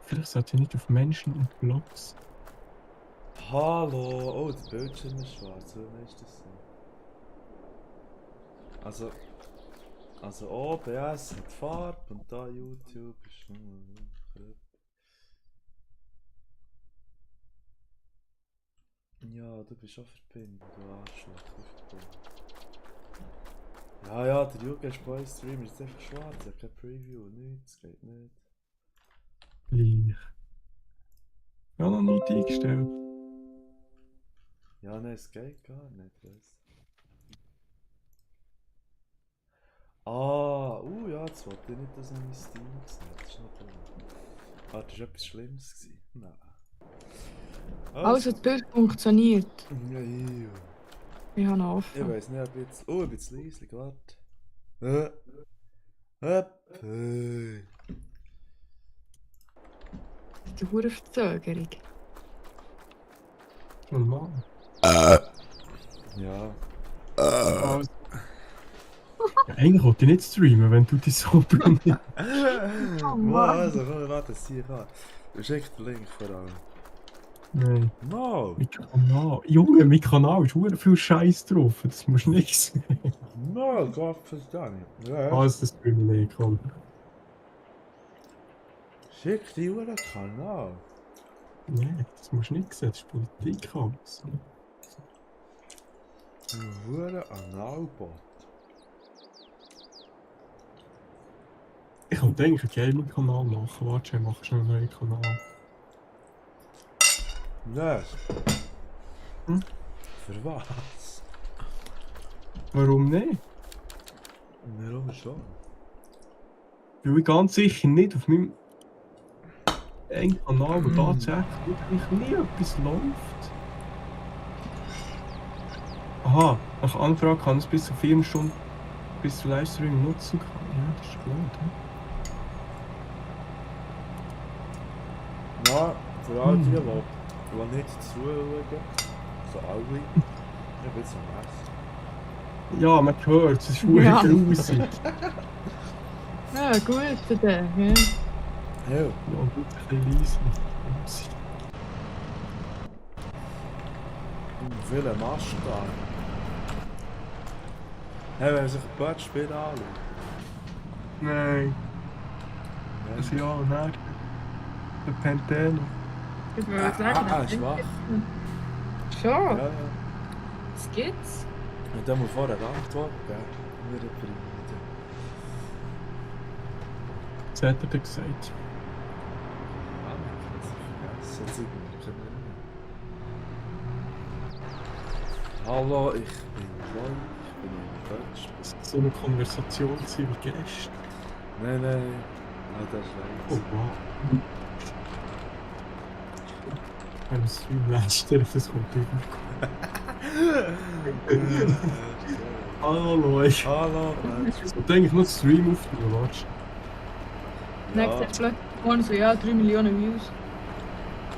Vielleicht sollte ich nicht auf Menschen und Vlogs. Hallo! Oh, der Bildschirm ist schwarz, wie ist das so? Also OBS hat Farbe und da YouTube ist nur... Ja, du bist auch verbunden, du Arschloch. Ja, der Jugendboy-Stream ist einfach schwarz, er hat keine Preview, nichts, geht nicht. Gleich. Ich habe noch nie eingestellt. Ja, nein, es geht gar nicht, weiss. Ja, jetzt wollte ich nicht, dass ich mein Steam gesehen. Das ist noch dumm. Das war etwas Schlimmes gewesen. Nein. Also, das Bild funktioniert. Ja, Ich habe ihn ich offen. weiss nicht, ob jetzt... Oh, ein bisschen leislich, warte. Hey. Das ist eine hohe Verzögerung. Normal. Ja. Also. Ja, eigentlich wollte ich nicht streamen, wenn du dich so benutzt. Also, komm, warte, das hier an. Schick den Link vor allem. Nein. No! Mein Kanal. Junge, mein Kanal ist verdammt viel Scheiß drauf. Das musst du nicht sehen. No, Gott verdammt. Ja. Also, das will ich nicht, komm. Schick die Uhr Kanal. Nein, das musst du nicht sehen. Das ist Politik alles. Ein Uhr Analbot. Ich könnte eigentlich einen Gaming-Kanal machen. Warte, ich mache schon einen neuen Kanal. Nein. Hm? Für was? Warum nicht? Warum schon? Weil ich ganz sicher nicht auf meinem einen Kanal, wo tatsächlich wirklich nie etwas läuft. Aha, nach Anfrage kann es bis zu 4 Stunden bis zu Livestream nutzen kann. Ja, das ist blöd. Ja, für all die, die nicht zuschauen, so alle, ich bin so nass. Ja, man hört es, ist verdammt grusig. Ja, gut, der, ja. Ja. Ja, und ein bisschen leise. Viele Maschen da. Hey, wenn man sich ein paar Spiele anschaut. Nein. Also ja, nein. Der Penteno. Ich würde sagen, Schwach. Schon? Ja. Was gibt's? Und dann muss vorher eine Antwort geben. Wir bringen. Was hat er denn gesagt? Hallo, ich bin Roy, ich bin in Deutsch. Das war so eine Konversation wie gestern. Nein, das ist Oh leid. wow. Wenn es Stream lästern, das kommt immer. Hallo Leute. Hallo, Ich wollte eigentlich noch Stream aufnehmen, warte. Nächstes Mal so, ja, 3 Millionen Views.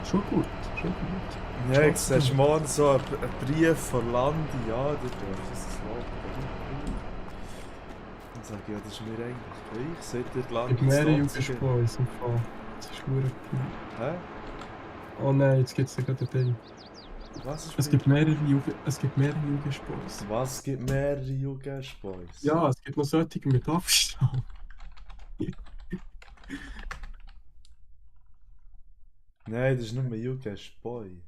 Schon gut, schon gut. Ja, jetzt hast du morgen so einen Brief von Landi, ja, du darfst es loben. Dann sage ich, ja, das ist mir eigentlich gleich, seit ihr Landi Ich habe mehrere Stotz Jugendsports im Fall. Das ist verdammt cool. Hä? Oh nein, jetzt gibt es ja gerade ein Ding. Was ist Es gibt mehrere Jugendsports. Was gibt mehrere Jugendsports? Ja, es gibt noch solche mit Abstand. Nein, das ist nur ein Jugendboy.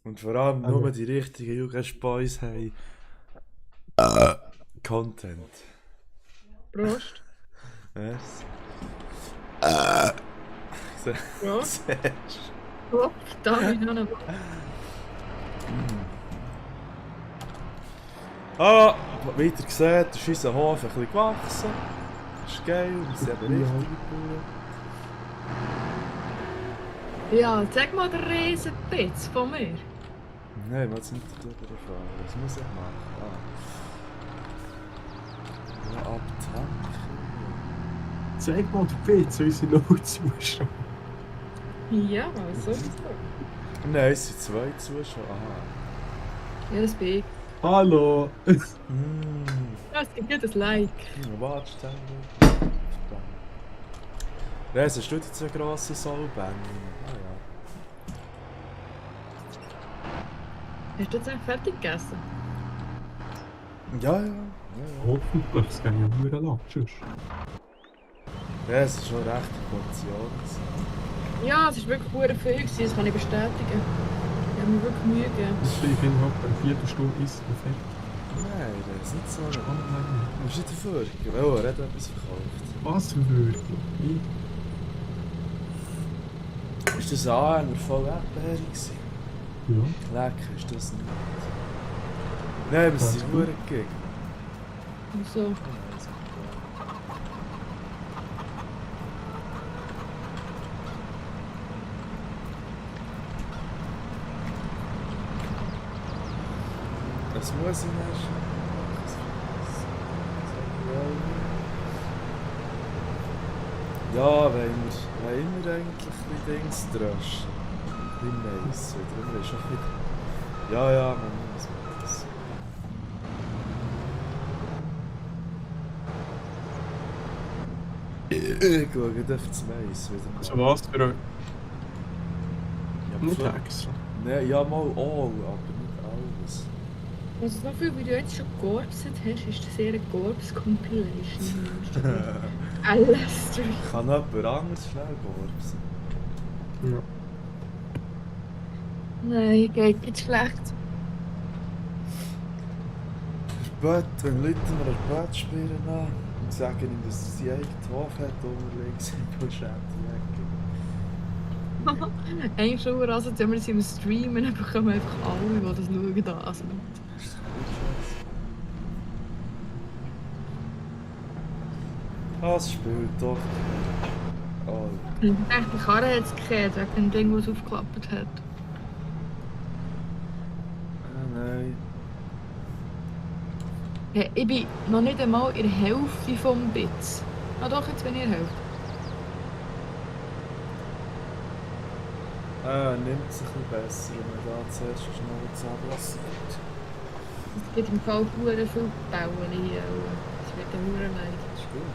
Und vor allem nur die richtigen Jugendboys haben Content. Prost. Was? Prost. Siehst Oh, da habe ich noch einen. weiter gesehen, ist unser Hof ein bisschen gewachsen. Das ist geil, wir sind eben richtig eingebaut. Ja, zeig mal den Riesenpitz von mir. Nein, wir jetzt nicht darüber fahren. Was muss ich machen? Ja, abtanken. Zeig mal den PC, unsere neuen Zuschauer. Ja, so ist es. Nein, es sind 2 Zuschauer. Aha. Ja, das bin ich. Hallo! Ja, es gibt ja das Like. Warte, verdammt. Res, hast du jetzt einen grossen Soulbang? Ah Hast du jetzt eigentlich fertig gegessen? ja. Ja. Hoffentlich, es geht ja nur lang. Tschüss. Res ist schon eine rechte Portion. Ja, es war wirklich sehr viel, gewesen, das kann ich bestätigen. Ich habe mir wirklich Mühe gegeben. Ich bin innerhalb einer Viertelstunde ist und fertig. Nein, das ist nicht so. Du Online. musst nicht dafür. Oh, er hat etwas verkauft. Was wirklich? Ist das ein Anhänger voll Erdbeere gewesen? Ja. Lecker, ist das nicht? Nein, aber es Ganz ist gut. nur gegeben. Und so. Was muss ich noch? Ja, wenn wir eigentlich ein bisschen Dings dröschen. Ein bisschen nice wieder. Wir ist schon wieder... Ja, man muss das. Ich schaue gerade auf das Mais wieder. So was für ein... Ja, Nicht voll- extra. Nein, ja mal all, aber nicht alles. Also so viel, wie du jetzt schon gegorbst hast, ist das eher eine Gorbs-Compilation. Alles durch. Kann noch jemand anderes schnell gorbsen? Ja. Nein, geht nicht schlecht. Bett, wenn Leute mir ein Bett spielen an und sagen ihm, dass er seine eigene Waffe hat, unterlegt sind, dann schämt die Ecke. Eigentlich schon, also wenn wir es im Streamen, dann bekommen einfach alle, die das schauen, da. Also, Das ist doch gut scheiße. Das spielt doch. Oh, ich dachte, die Karre hat es gekehrt, wegen dem Ding, das aufgeklappt hat. nein. Ja, ich bin noch nicht einmal in der Hälfte vom Bitz. Ah doch, jetzt bin ich in der Hälfte. Nimmt sich ein bisschen besser, wenn man da zuerst schnell zusammenlässt. Es gibt im Fall sehr viel Bauen hier. Es wird ein Huren leid. Das ist gut.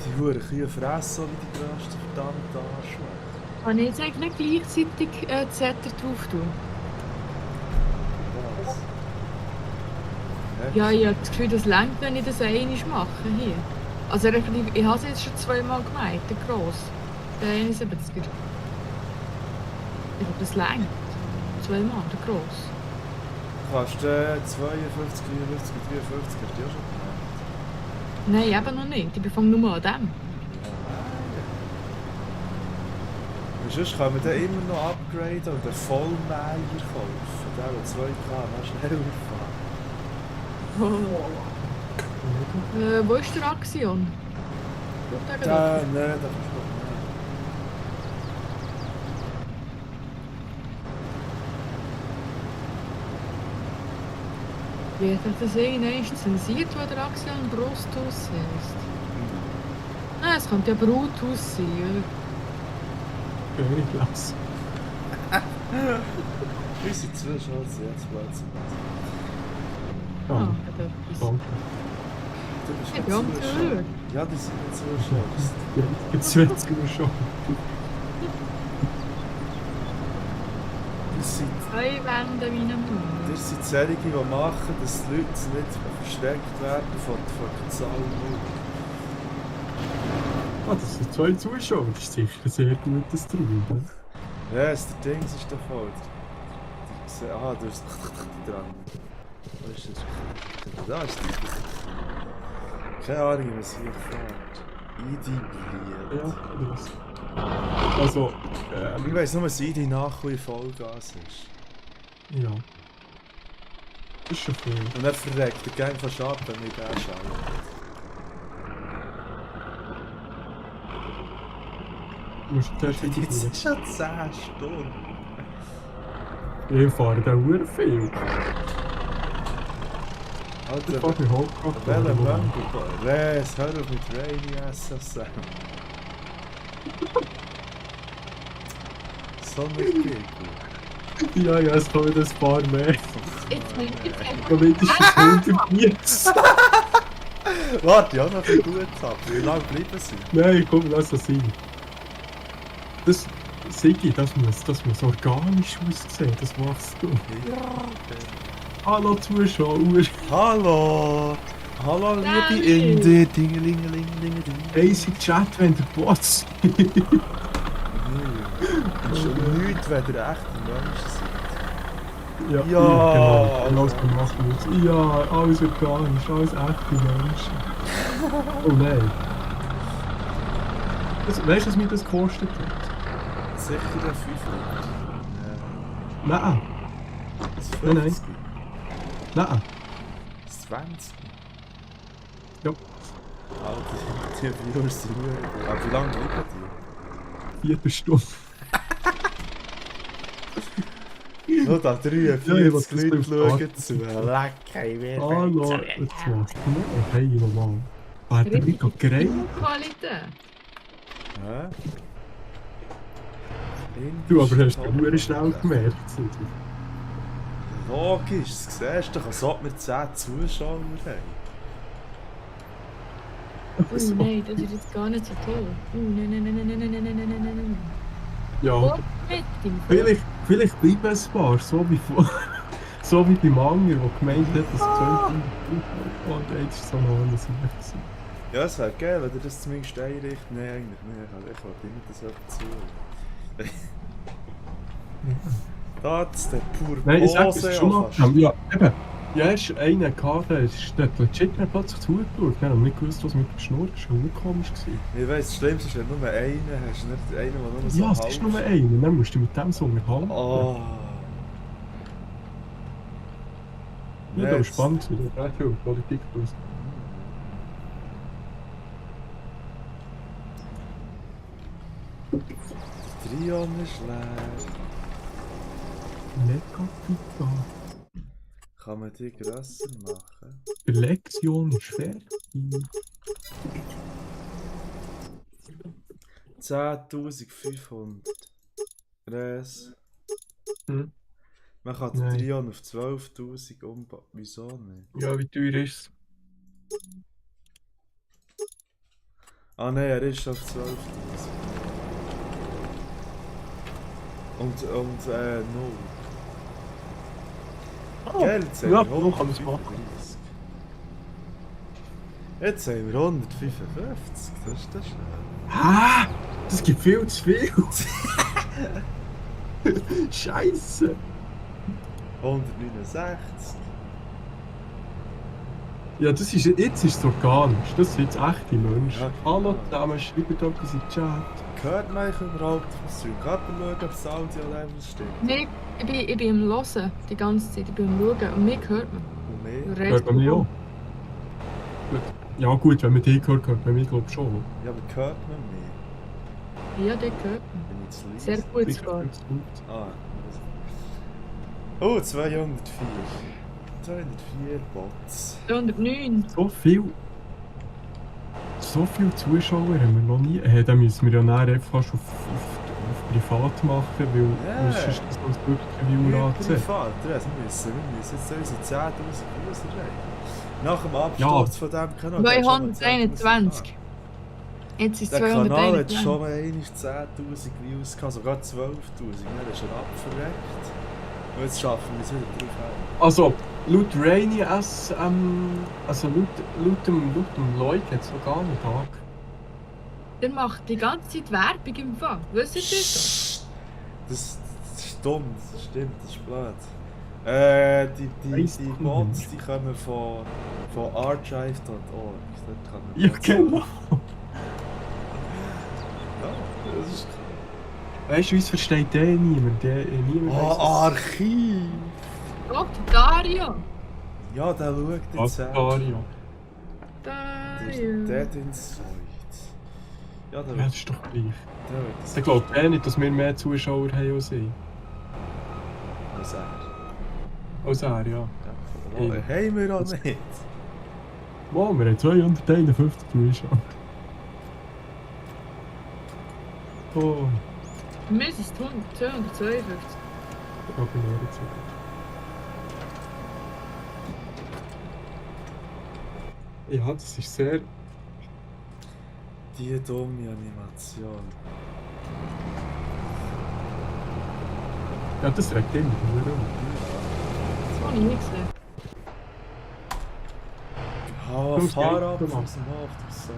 Die Huren Kühe fressen, wie die grössten verdammten Arschlöcher. Kann ich jetzt eigentlich nicht gleichzeitig Zetter drauf tun? Was? Ja, ich habe das Gefühl, das reicht, wenn ich das einmal mache hier. Also ich habe es jetzt schon zweimal gemacht, der Gross. Der 71er. Ich glaube, das reicht. Zweimal, der Gross. Kannst du 52, 53 und 53 hast du ja schon gemacht. Nein, eben noch nicht. Ich fange nur an dem. Und sonst können wir dann immer noch upgraden und einen Vollmäher kaufen. Der, der 2 km schneller fahren. Wo ist der Axion? Nein, da kannst du noch mehr. Wie hat das irgendwann zensiert, wo der Axion Brusthaus heisst? Nein, es könnte ja Bruthaus sein. Gehörig lassen. Unsere Zuschauer sind jetzt plötzlich. Ah, Ja. hat etwas. Danke. Du bist Ja, nicht ganz Zuschauer. gut. Ja, die sind nicht Zuschauer. Jetzt wird es immer schon. Das sind, Zwei Wände wie ein Mund. das sind solche, die machen, dass die Leute nicht verschreckt werden von der Zahl 0. Ah, das sind 2 Zuschauer. Das ist sicher ein sehr gutes Stream. Ja, das der Dings ist da voll. Ah, da ist dran. Wo ist das? Da ist das. Keine Ahnung, was hier fährt. ID Ja, blieb. das. Also, Ich weiss nur, dass ID nachher Vollgas ist. ja. Das ist schon viel. Und er verreckt der Gang von Schatten, wenn ich den schaue. Du musst zuerst wieder Jetzt rein. ist schon 10 Stunden. Ich fahre da sehr viel. Ich Alter, fahre mich hochgebracht. welcher Mango? Res, hör auf mit Rainy SSM. So nicht geht. Ja, es kommen ein paar mehr. Ach Jetzt Ja, mindestens 100 jetzt. Warte, ja, noch ein gut ab. Wie lange bleiben sie? Nein, komm, lass das sein. Das, Sigi, das muss organisch aussehen, das machst du. Ja, okay. Hallo Zuschauer. Hallo! Hallo, liebe Salut. Inde! Dingelingelingelingeling. Hey, sie Chat, wenn der Bots. Das ist nichts, wenn ihr echte Menschen seid. Ja, Ja. genau so machen wir es. Ja, alles organisch, alles echte Menschen. Oh nein. Weißt du, was mir das gekostet hat? Sicher der 500. Nein, Das Nein, nein. 50. nein. Das 20. Ja, Alter, die Viewers sind ruhig. Aber wie lange bleiben die? 4 Stunden. Nur da 43 Ja, ich will das Leute auf schauen die zu. Lecker, ich werde Hallo, jetzt machst du noch. Hey, normal. Hat er mich gereiht? Qualität. Hä? Du, aber hast du nur schnell gemerkt. Logisch, das siehst du doch, als ob wir 10 Zuschauer haben. Oh nein, das ist jetzt gar nicht so toll. Nein, nein, nein, nein, nein, nein, nein, nein, nein, nein, nein. Ja, Oh, mit dem vielleicht bleiben es ein paar, so wie beim Anger, der gemeint hat, dass 200 und jetzt ist so noch alles nicht. Ja, es wäre geil, wenn ihr das zumindest einrichtet. Nein, eigentlich nicht. Ich wollte immer das dazu. Das, der pur Nein, ich sag, es Pose ist schon fast. noch. Ja, eben. Ja, erst einen gehabt, der ist dort legit plötzlich zugeschaut. Wir haben nicht gewusst, was mit dem Schnurr ist. Das war nur komisch. Ich weiss, das Schlimmste ist, wenn du nur einen hast, nicht einen, der nur so Ja, es ist nur einer. Dann musst du mit dem so unterhalten. Oh. Ja, das war spannend. Das war viel Politik plus. Trion ist leer. Mega. Kann man die grösser machen? Die Lektion ist fertig. 10.500. Res. Hm. Man kann den Nein. Trion auf 12.000 umbauen. Wieso nicht? Ja, wie teuer ist es? Ah nein, er ist auf 12.000. Und 0. Gell, jetzt haben ja, wir so kann man es 135. machen. Jetzt haben wir 155. Das ist das schnell. Hä? Das gibt viel zu viel. Scheiße. 169. Ja, das ist, jetzt ist es organisch. Das sind jetzt echte Menschen. Ja. Hallo zusammen, schreibt etwas in den Chat. Hört man eigentlich überhaupt was zu? Kann man schauen, ob das Audio-Level stimmt? Nein, ich bin am Hören die ganze Zeit. Ich bin am Schauen und mich hört man. Und mehr? Du Hört redest man mich davon. auch? Gut. Ja gut, wenn man dich hört man mich glaube ich schon. Ja, aber hört man mehr? Ja, den hört man. Bin ich zu leise? Sehr gut Sicher sogar. tut's gut. Ah, oh, 204. 204 Bots. 209. So viel Zuschauer haben wir noch nie. Da müssen wir ja nachher einfach fast auf privat machen, weil Ja. sonst ist das uns wirklich ein Viewer anzeigen. Privat, wir müssen jetzt unsere 10.000 Views erreichen. Nach dem Absturz von diesem Kanal. 221. Jetzt ist es Der Kanal hat 221. schon mal 10.000 Views gehabt, sogar 12.000. Er ist schon abverreckt. Und jetzt schaffen wir es wieder drauf. Also, laut Rainy S, also laut dem Lloyd hat es noch gar nicht angefangen. Der macht die ganze Zeit Werbung im Fall. Wisst ihr das? Das ist dumm, das stimmt, das ist blöd. Die Weiss doch Bots, nicht. die kommen von archive.org. Dort kann man Ja, Bots- genau. Ja, das ist Weißt du, uns versteht der niemand. Niemand weiss, was- Archiv! Doch, der Dario. Ja, der schaut Was, jetzt Dario? Der ist Dario. Dead Inside. Ja, der Ja, wird das ist doch gleich. das. Ich glaube nicht, dass wir mehr Zuschauer haben als ich. Was er. Als er, ja. Ja, haben wir auch nicht. Wow, wir haben 251 Zuschauer. Oh, Wir sind 252. da bin ich jetzt. Ja, das ist sehr... Die dumme Animation. Ja, das regt immer. Warum? Das habe ich nicht gesehen. Oh, Komm, es fahr geht, ab komm vom ab. Hof, du Sau.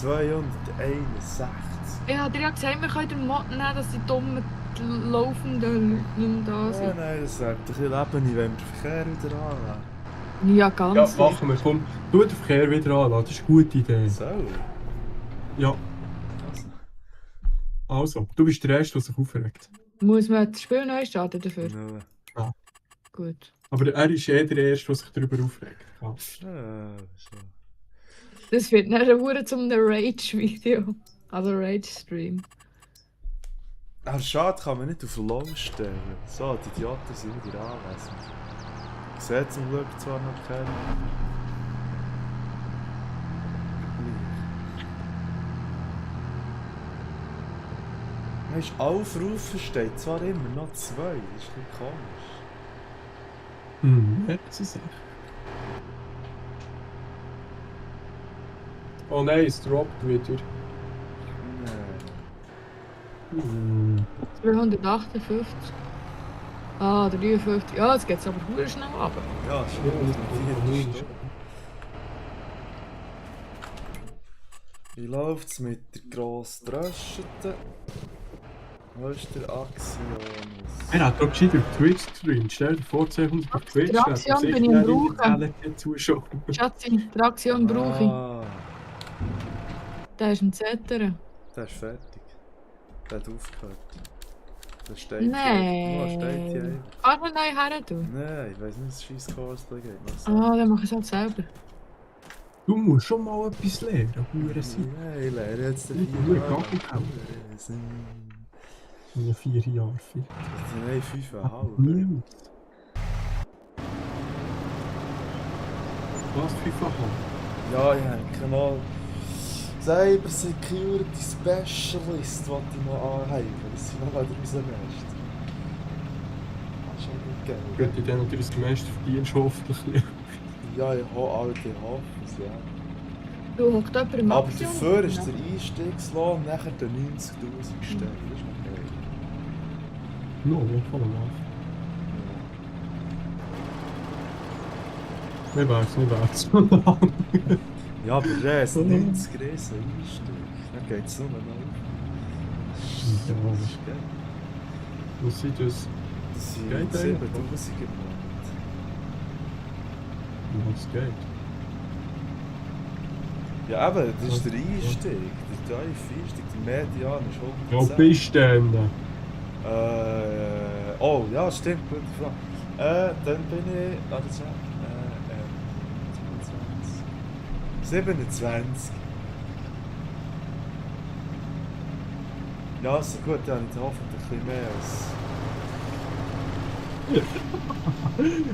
261. Ich habe dir ja gesagt, wir können den Mod nehmen, dass die dummen laufenden Leute nicht mehr da Ja, sind. nein, das sagt doch, ich lebe nicht, wenn wir den Verkehr wieder anlassen. Ja, Ja, ganz machen wir. Komm, tu den Verkehr wieder anlassen. Das ist eine gute Idee. So. Ja, Also. also, du bist der Erste, der sich aufregt. Muss man das Spiel neu starten dafür? No. Gut. Aber er ist der Erste, der sich darüber aufregt. Ja. So. Das wird nachher hure zum Rage-Video. Also Rage-Stream. Aber schade, kann man nicht auf Low stellen. So, die Idioten sind wieder anwesend. Ich sehe zum Glück zwar noch keinen. Weißt du, Aufrufen steht zwar immer noch 2, das ist ein bisschen komisch. Ja, das ist echt. Oh nein, es droppt wieder. Nein. 258. Ah, 53. Ja, jetzt geht es aber hure schnell runter. Ja, stimmt, mit 4 Stunden. Wie läuft's mit der grossen Dröschete? Wo ist der Axiomus? Er hat doch gescheiter auf Twitch gestreamt. Stell dir vor, 200 auf Twitch. Die Aktion bin ich am Brauchen. Zuschauer. Schatzi, die Aktion brauche ich. Ah, Der ist ein Zettel. der ist fertig. Der hat aufgehört. Der steht Nein. hier. Wo steht hier? Kannst du ihn neu her tun? Nein, ich weiss nicht, dass es scheiß Cosplay geht. Ah, dann mache ich es halt selber. Du musst schon mal etwas lernen, hure sein. Nein, ich lerne jetzt den Ich 4 will Jahre. Gabelkau. In 4 Jahren. Nein, 5,5. Nie. Was, 5,5? Ja, ich habe noch Cyber Security Specialist, was ich noch anhängen. Das sind noch wieder unser Mist. Das ist schon gut geil. Könnte ich dann natürlich das meiste verdienst, hoffentlich. Ja, ich hoffe es, ja. Du hockt jemand im Aber Aktion? dafür ist der Einstiegslohn nachher der 90.000 gestellt. Das ist noch geil. No, voll am Anfang. Mir wär's, mir wär's. Ja, aber der ist 90 Riesen Einstieg. Dann geht es nur noch auf. Ja, Das ist geil. Was sind das? Das sind Geht 7'000 im eigentlich. Monat. Was geht? Ja, eben, das ist der Einstieg. Der tiefe Einstieg, der Median ist Ja, 110. bist du denn? Oh, ja, stimmt, gute Frage. Dann bin ich. Warte, 27. Ja, also gut, dann habe ich hoffentlich ein bisschen mehr als.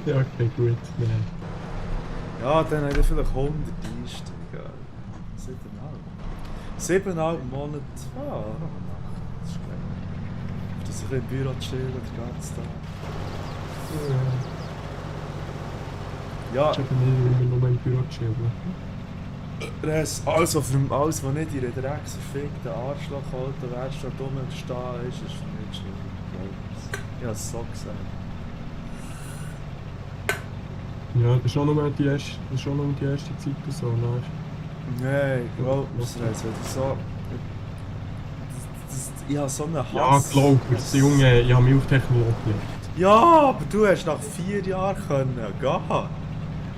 Ja, okay, gut. Nein. Ja, dann habe ich vielleicht 100 Einstieg. 7,5 Monate. Ah, das ist geil. Dass ich im Büro chillen den ganzen Tag. Ja, Ich habe nicht immer nur mein Büro chillen. also für alles, was nicht in einer drecksverfickten Arschloch-Auto wärst, da dumm stehen ist für mich schlimm. Ich habe es so gesagt. Ja, das ist auch nur die erste, Zeit und so. Nein. Nein, glaub mir, wenn du so. Ich habe so einen Hass. Ja, glaub mir, Junge, ich habe mich auf Technologie. Ja, aber du hast nach 4 Jahren können gehen.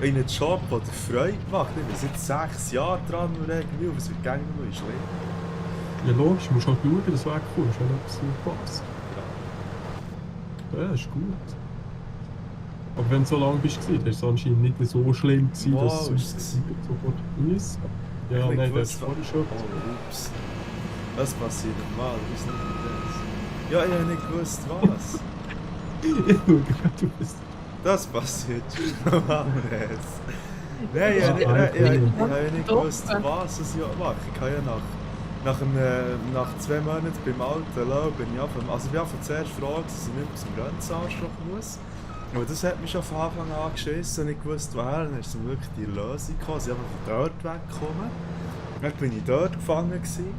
In einen Job, der dir Freude macht. Ich bin seit 6 Jahren dran und irgendwie, aber es wird gerne noch schlimm. Ja, logisch, du musst halt schauen, dass du wegkommst, wenn etwas nicht passt. Ja, ist gut. Aber wenn du so lange bist, war es anscheinend nicht so schlimm, gewesen, Wow, dass ist es es sofort ist. Ja, Ich nein, das gewusst, ist vorher schon. Oh, ups. Das passiert normal, ich weiß nicht das. Ja, ich habe nicht gewusst, was. Ich schaue gerade, du bist. Das passiert schon normal. Nein, ich habe nicht gewusst, was es ja macht. Ich kann ja nach 2 Monaten beim alten Lau bin ich zuerst froh, dass ich nicht zum Grenzanschlag muss. Aber das hat mich schon von Anfang an geschissen und ich wusste, woher. Dann ist zum Glück die Lösung gekommen. Sie haben von dort weggekommen. Dann bin ich dort gefangen gewesen.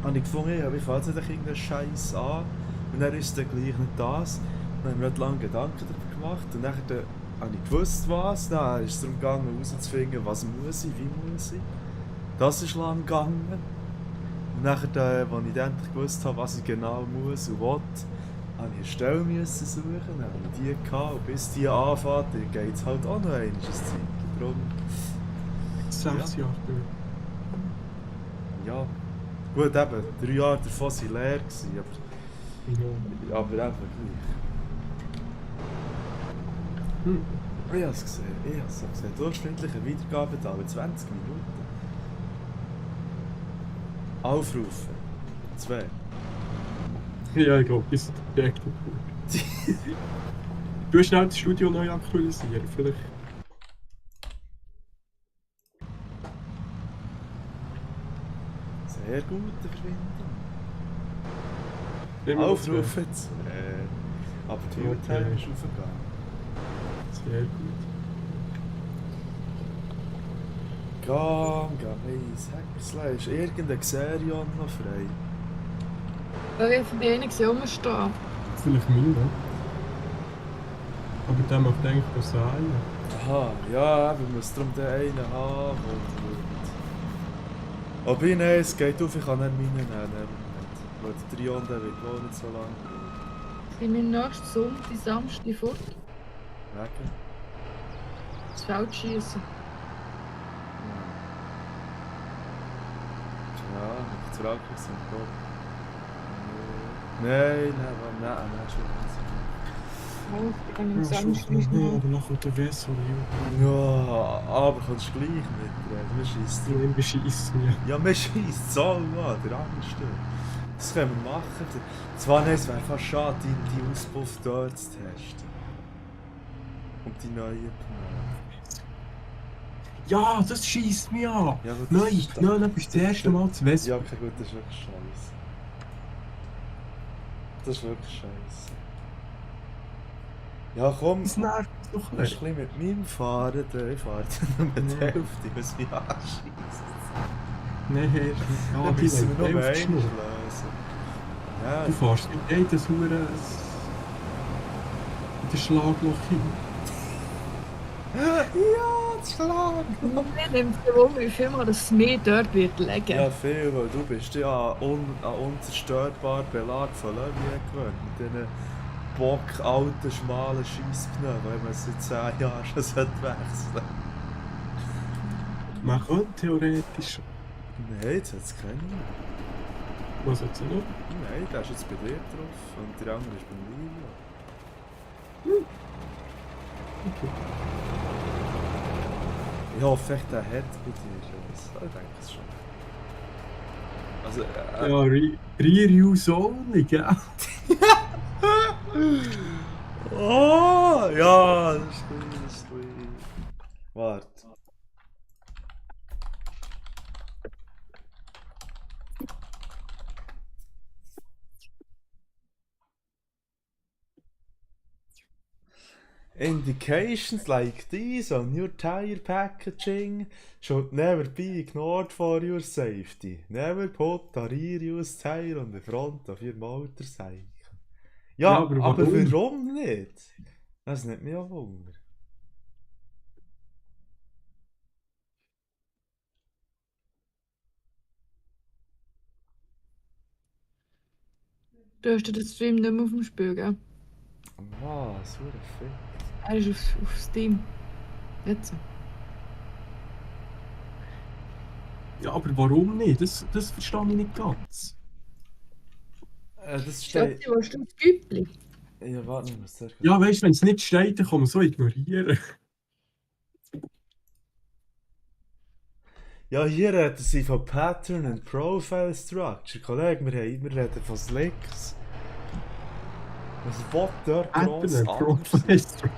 Habe ich gefunden, ja, wie fällt sich irgendein Scheiß an? Und dann ist es dann gleich nicht das. Dann haben wir nicht lange Gedanken darüber gemacht. Und dann habe ich gewusst, was. Dann ist es darum gegangen, herauszufinden, was muss ich, wie muss ich. Das ist lang gegangen. Und nachher, als ich endlich gewusst habe, was ich genau muss und will, habe ich eine Stelle müssen suchen. Dann habe ich die gehabt. Und bis die anfängt, dann geht es halt auch noch einmal Zeit. Darum, 6 Jahre. ja. Gut, eben, 3 Jahre davon waren leer, Ja. aber einfach gleich. Ich habe es gesehen, Durchschnittliche Wiedergabedauer 20 Minuten. Aufrufen. 2. Ja, ich glaube, ist direkt gut. Du hast schnell das Studio neu aktualisieren, vielleicht. Sehr gute Verbindung. Immer noch Aufrufen. Aber die Urteil Okay. ist aufgegangen. Sehr gut. Heiss, Hexley, ist irgendeine Xerion noch frei? Weil ich von denen rumstehen. Vielleicht mir. Aber der macht eigentlich Poseidon. Aha, ja, wir müssen darum den einen haben. Aber nein, es geht auf, ich kann nicht meinen nehmen. Weil der Trion, der wird wohl nicht so lange brauchen. Sind wir nächsten Sonntag, Samstag fort? Wegen? Das Feld schießen. Ja, ich frage mich so im Kopf. Nein, schon Oh, ich kann am Samstag nicht Ja, mehr. aber noch unterwegs, oder? Ja, aber kannst du gleich mitreden? Wir schiessen. Ja, wir schießen, ja. Ja, wir schiessen so an, der andere stimmt. Das können wir machen. Zwar nicht, es wäre fast schade, die Auspuff dort zu testen. Und die neuen Pneu. Ja, das schießt mich an! Ja, gut, Nein, ist nein, das bist das erste Mal zu West. Ja, okay, gut, das ist wirklich scheiße. Das ist wirklich scheiße. Ja, komm, Das nervt mich doch du musst nicht. ein bisschen mit meinem fahren, ich fahre nur mit Ja. der Hälfte, was mich anschießt. Nein, hey, ist nicht. Ja, Dann müssen wir nur Hälfte eins Schnur. lösen. Ja, Du fährst in jedes Hure in das Schlagloch hin. ja, das Schlag! Mir nimmt es Wunder, wie viel Mal das Meer dort wird legen. Ja, viel, weil du bist ja an unzerstörbaren Belag von Löwen gewöhnt. Mit diesen alten, schmalen Scheisspneu, weil man seit 10 Jahren schon wechseln sollte. Man könnte theoretisch. Nein, jetzt hat es keine mehr. Was hat sie noch? Nein, der ist jetzt bei dir drauf und der andere ist bei mir. Okay. Ich hoffe echt, der hat bei dir schon was. Ich denke es schon. Also, Ja, Reuse only, gell? oh, ja, das ist gut, das ist gut. Warte. Indications like these on your tire packaging should never be ignored for your safety. Never put a rear-use tire on the front of your motorcycle. Ja, Ja, aber aber warum? warum nicht? Das nimmt mich auch Wunder. Du hast den Stream nicht mehr auf dem Spiel, gell? Ah, so ein Fick. Er ist auf Steam. Jetzt. Ja, aber warum nicht? Das verstehe ich nicht ganz. Das steht. Schatzi, willst du das Güppli? Ja, warte, ich muss zuerst. Ja, weißt du, wenn es nicht steht, dann kann man so ignorieren. Ja, hier reden sie von Pattern and Profile Structure. Kollege, wir reden von Slicks. Was will dort gross Pattern, anders? Profile Structure.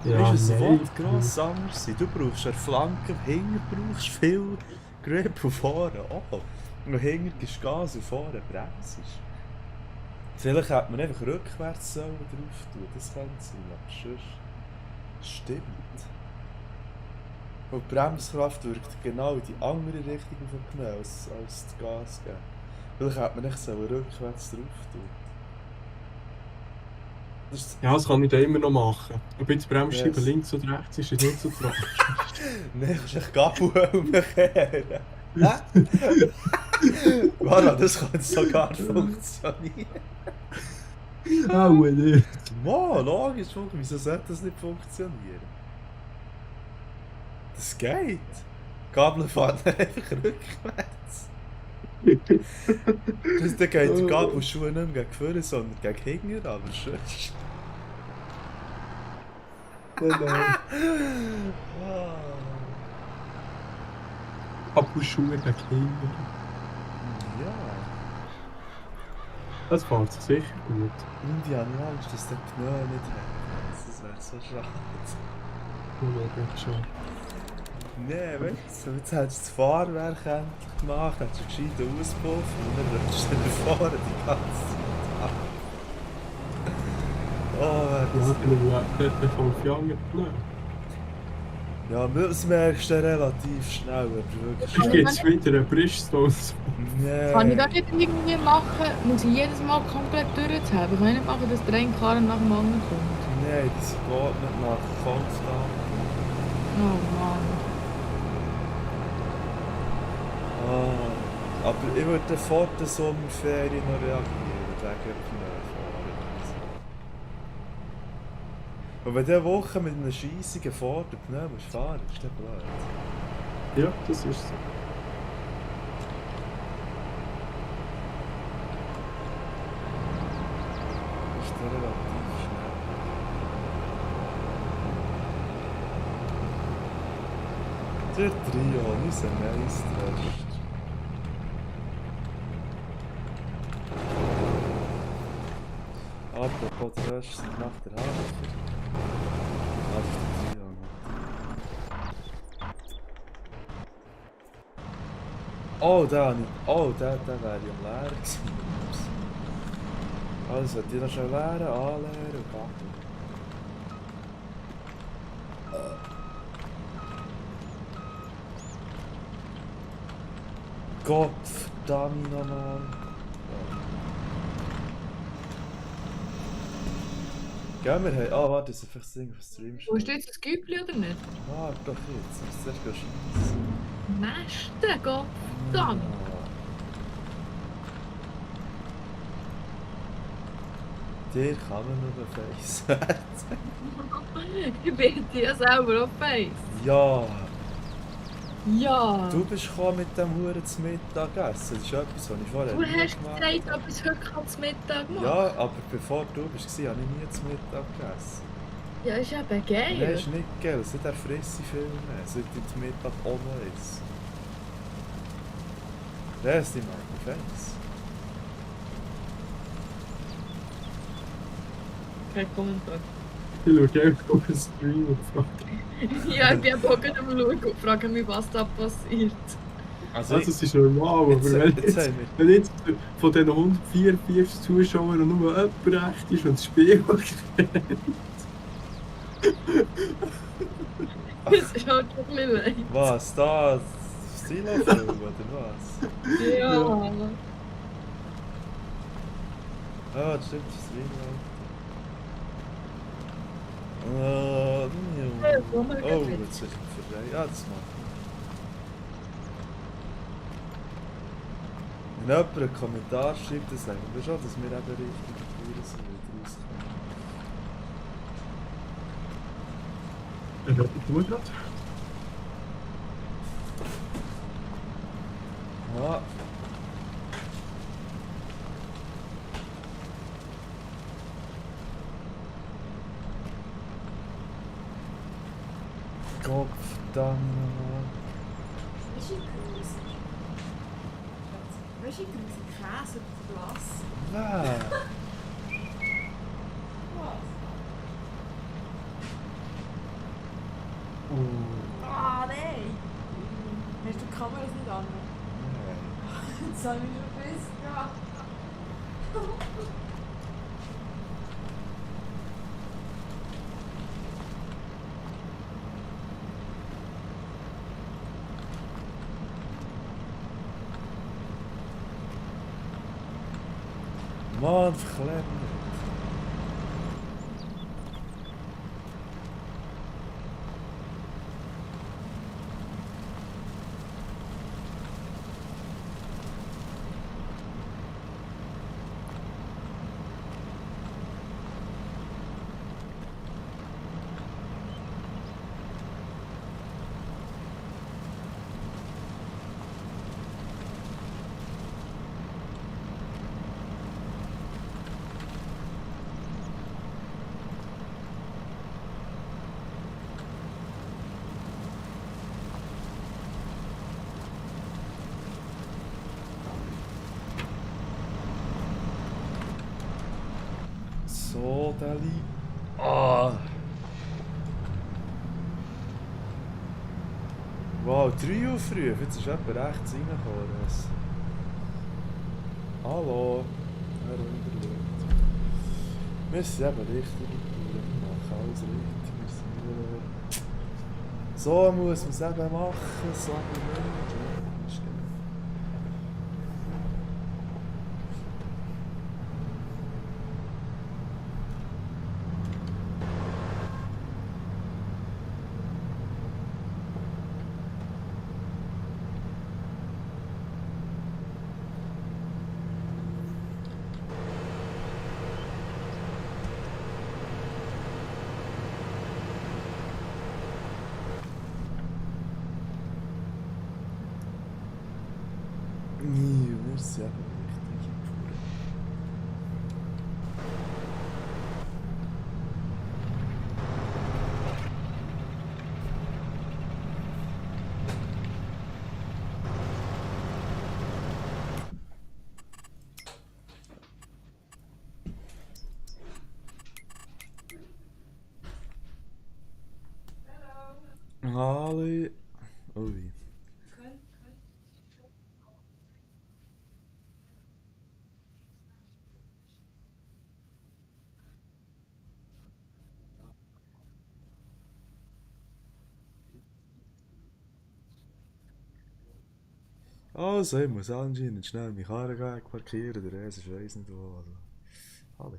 Ja, Es nein. will gross anders sein. Du brauchst eine Flanke, hinten brauchst du viel Grip und vorne auch. Und hinten gibst du Gas und vorne bremsest. Vielleicht hätte man einfach rückwärts drauf tun, das könnte sein, aber sonst stimmt. Und die Bremskraft wirkt genau in die andere Richtung auf den Pneu als das Gas geben. Vielleicht hätte man nicht rückwärts drauf tun. Ja, das kann ich dann immer noch machen. Ob jetzt Bremsscheibe Yes. links oder rechts ist, ist nicht so tragisch. Nein, du kannst echt Gabel umkehren. Voilà, das kann sogar funktionieren. Auch nicht. Mann, logisch, wieso sollte das nicht funktionieren? Das geht. Gabel fahren einfach rückwärts. Dann geht die Gabelschuhe nicht mehr gegen vorne, sondern gegen hinten, aber sonst. Kappelschuhe gegen Kinder. Ja. Das fährt sich sicher gut. Irgendwie habe ich Angst, dass der Pneu nicht hat. Das wäre so schade. Ja, schon. Nee, weißt du, jetzt hättest du das Fahrwerk endlich gemacht, hättest du gescheit auspuffen und dann rutscht du da vorne die ganze Zeit ab. Oh, Der 5 Jahre Pneu. ja, das merkst du relativ schnell, aber Ich wirklich. gehe jetzt wieder eine Bridgestone. Nee. Kann ich das nicht irgendwie machen? Muss ich jedes Mal komplett durchzuhaben? Kann ich nicht machen, dass der eine Karren nach dem anderen kommt? Nein, das geht nicht nach Volkswagen. Oh Mann. Ah, aber ich würde vor der Sommerferien noch reagieren, wegen Pneufahren. Und wenn du eine Woche mit einem scheissigen Ford den Pneu musst fahren, ist das blöd. Ja, das ist so. Das ist dann relativ schnell. Der Trio, unser Meister. Apropos Tröst nach der Hafer. Das ist der Trio. Oh, der wäre ja leer gewesen. Ups. Also, die noch schon leeren, anleeren und backen. Gott verdammt nochmal. Gell, wir haben... Ah, warte, das ist einfach das Ding auf Stream. Wo ist jetzt das Güppli oder nicht? Ah, doch jetzt. Ich muss zuerst schießen. Nächste, Gott verdammt. Dir kann man nur Face. Ich bin dir selber auf Face. Ja, Ja. du bist gekommen mit dem Huren zum Mittagessen. Das ist etwas, was ich vorher Du nie hast gemacht gesagt, ob es heute zum Mittag macht. Ja, aber bevor du bist, habe ich nie zum Mittag gegessen. Ja, ist eben geil. Nein, ist nicht geil. Es ist der frisse viel mehr. Es wird zum Mittag auch noch essen. Wer ist die Mann? Face? Kein Kommentar. Ich schaue einfach auf den Stream und frage. Ja, ich bin auch gerade am Schauen und frage mich, was da passiert. Also, Also, es ist normal, aber Jetzt- wenn jetzt jetzt, haben wir- wenn jetzt von diesen 144 Zuschauern nur jemand recht ist und das Spiel Das ist halt schon ein bisschen leid. was? Da? Silo-Film oder was? Ja. Ah, das stimmt, das ist Silo. wo wir Oh, gerade jetzt ist es vorbei. Ja, das macht man. Wenn jemand einen Kommentar schreibt, dann sagen wir schon, dass wir eben richtig Touren sind, wie rauskommen. Ja, ich tue das. Ja. Gott verdammt nochmal. Weißt du, grusig? Weißt du, grusig Käse auf Glas? Wer? Was? Oh, Ah, nein! Hast du die Kameras nicht an? nein. Jetzt habe ich schon fest gehabt. Mann, verklebt nicht. So, Deli. Ah. Wow, 3 Uhr früh. Jetzt ist jemand rechts reingekommen. Hallo. Herunterlegt. Wir sind eben richtig. Wir machen alles richtig. Wir sind so muss man es eben machen. So nicht. Wir sind eben richtig. Hallo. Ui. Also, ich muss anscheinend schnell meine Karre parkieren, der Rest weiss nicht wo. Also. Hallo.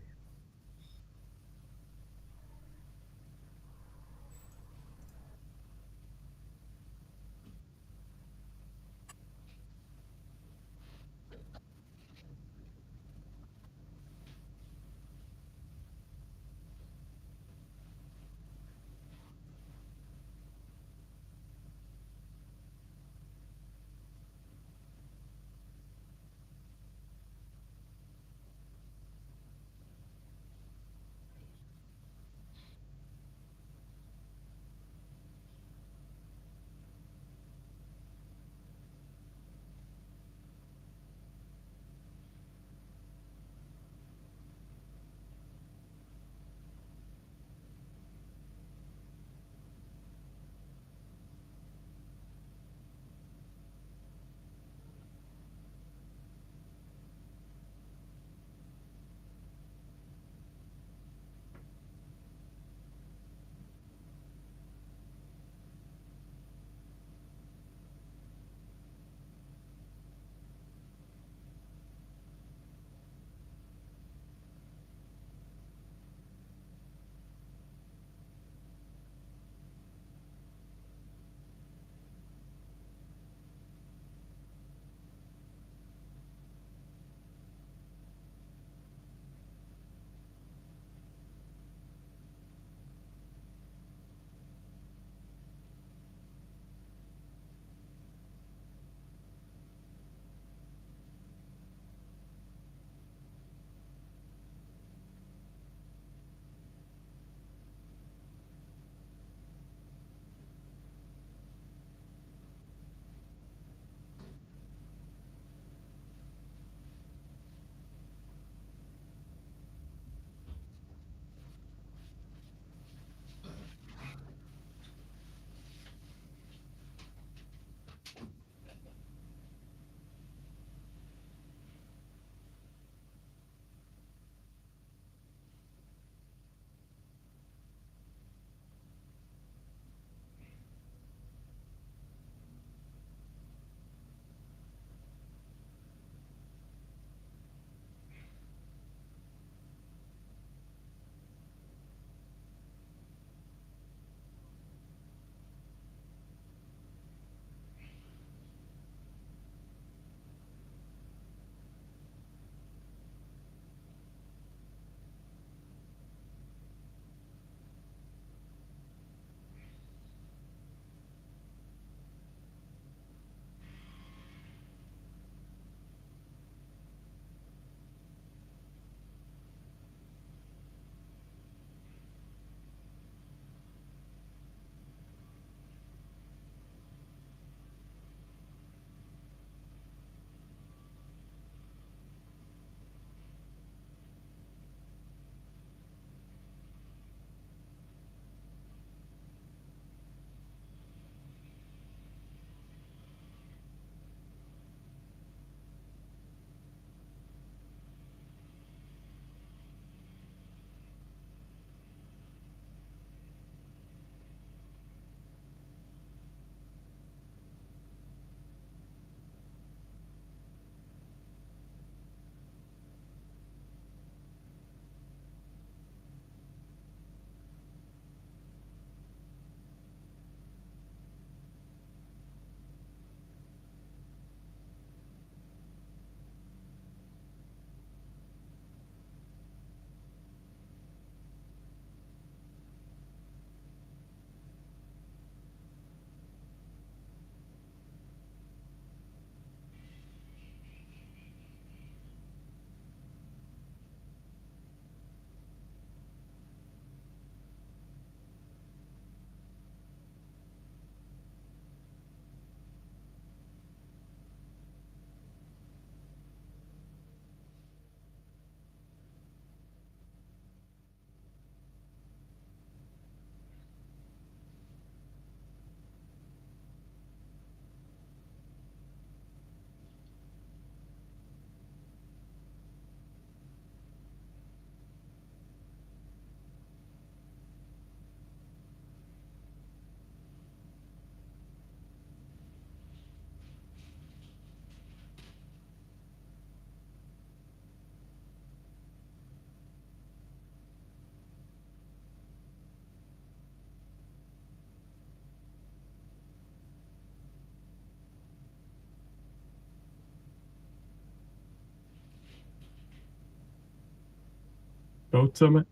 Ciao zusammen.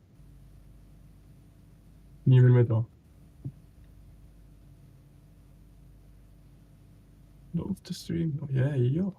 Niemand mehr da. Läuft der Stream noch? Ja, ja.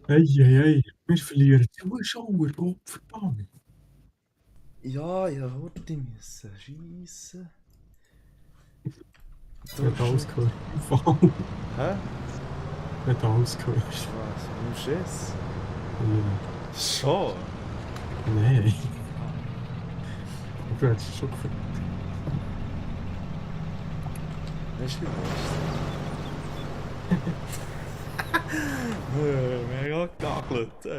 Hey, hey, hey. Wir verlieren Zuschauer, Gott verdammt. Ja, ja, heute müssen schiessen. Ich habe alles gehört. Fall. Hä? Ich habe alles gehört. Was? Warum Schiss? Ja. Schon? Nein. Aber du hättest es schon gefällt. Weißt du, wie mega gegagelt. Ja,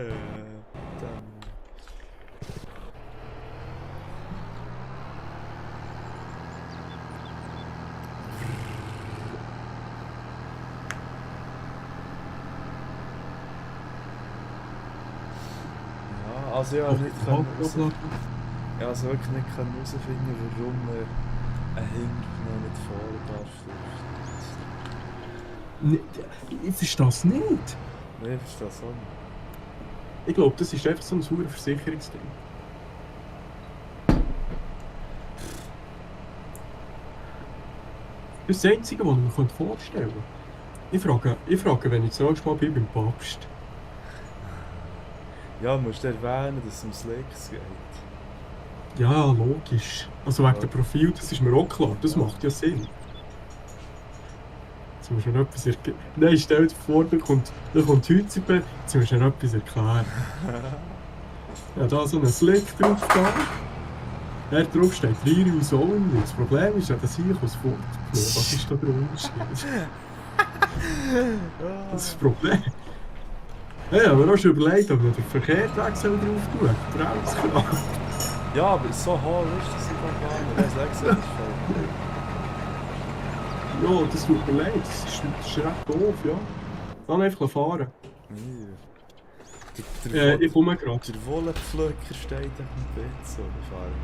also ich habe nicht können ich habe also wirklich nicht herausfinden, warum ein Hink noch nicht vor darf. Ich verstehe es nicht. Nein, ich verstehe das auch nicht. Ich glaube, das ist einfach so ein sauer Versicherungsding. Das ist das Einzige, was ich mir vorstellen könnte. Ich frage, wenn ich das nächste Mal bin beim Papst. Ja, du musst erwähnen, dass es ums Lex geht. Ja, logisch. Also wegen dem Profil, das ist mir auch klar. Das macht ja Sinn. Jetzt musst du noch etwas erklären. Nein, stell dir vor, da kommt heute jetzt musst du noch etwas erklären. Ja, da so ein Slick drauf da. Da drauf steht Riri aus Only. Das Problem ist ja, dass ich aus Fortpflug. Was ist da der Unterschied? Das ist das Problem. Ja, aber auch schon überlegt, ob wir den Verkehrswechsel drauf tun. Bremskraft. Ja, aber so hoch ist das gar nicht. Das Lex ist voll. Ja, das tut mir leid. Das ist recht doof, ja. Dann einfach fahren. Ich komme gerade. Der Wollenpflücker steht auf dem Bett, so fahren.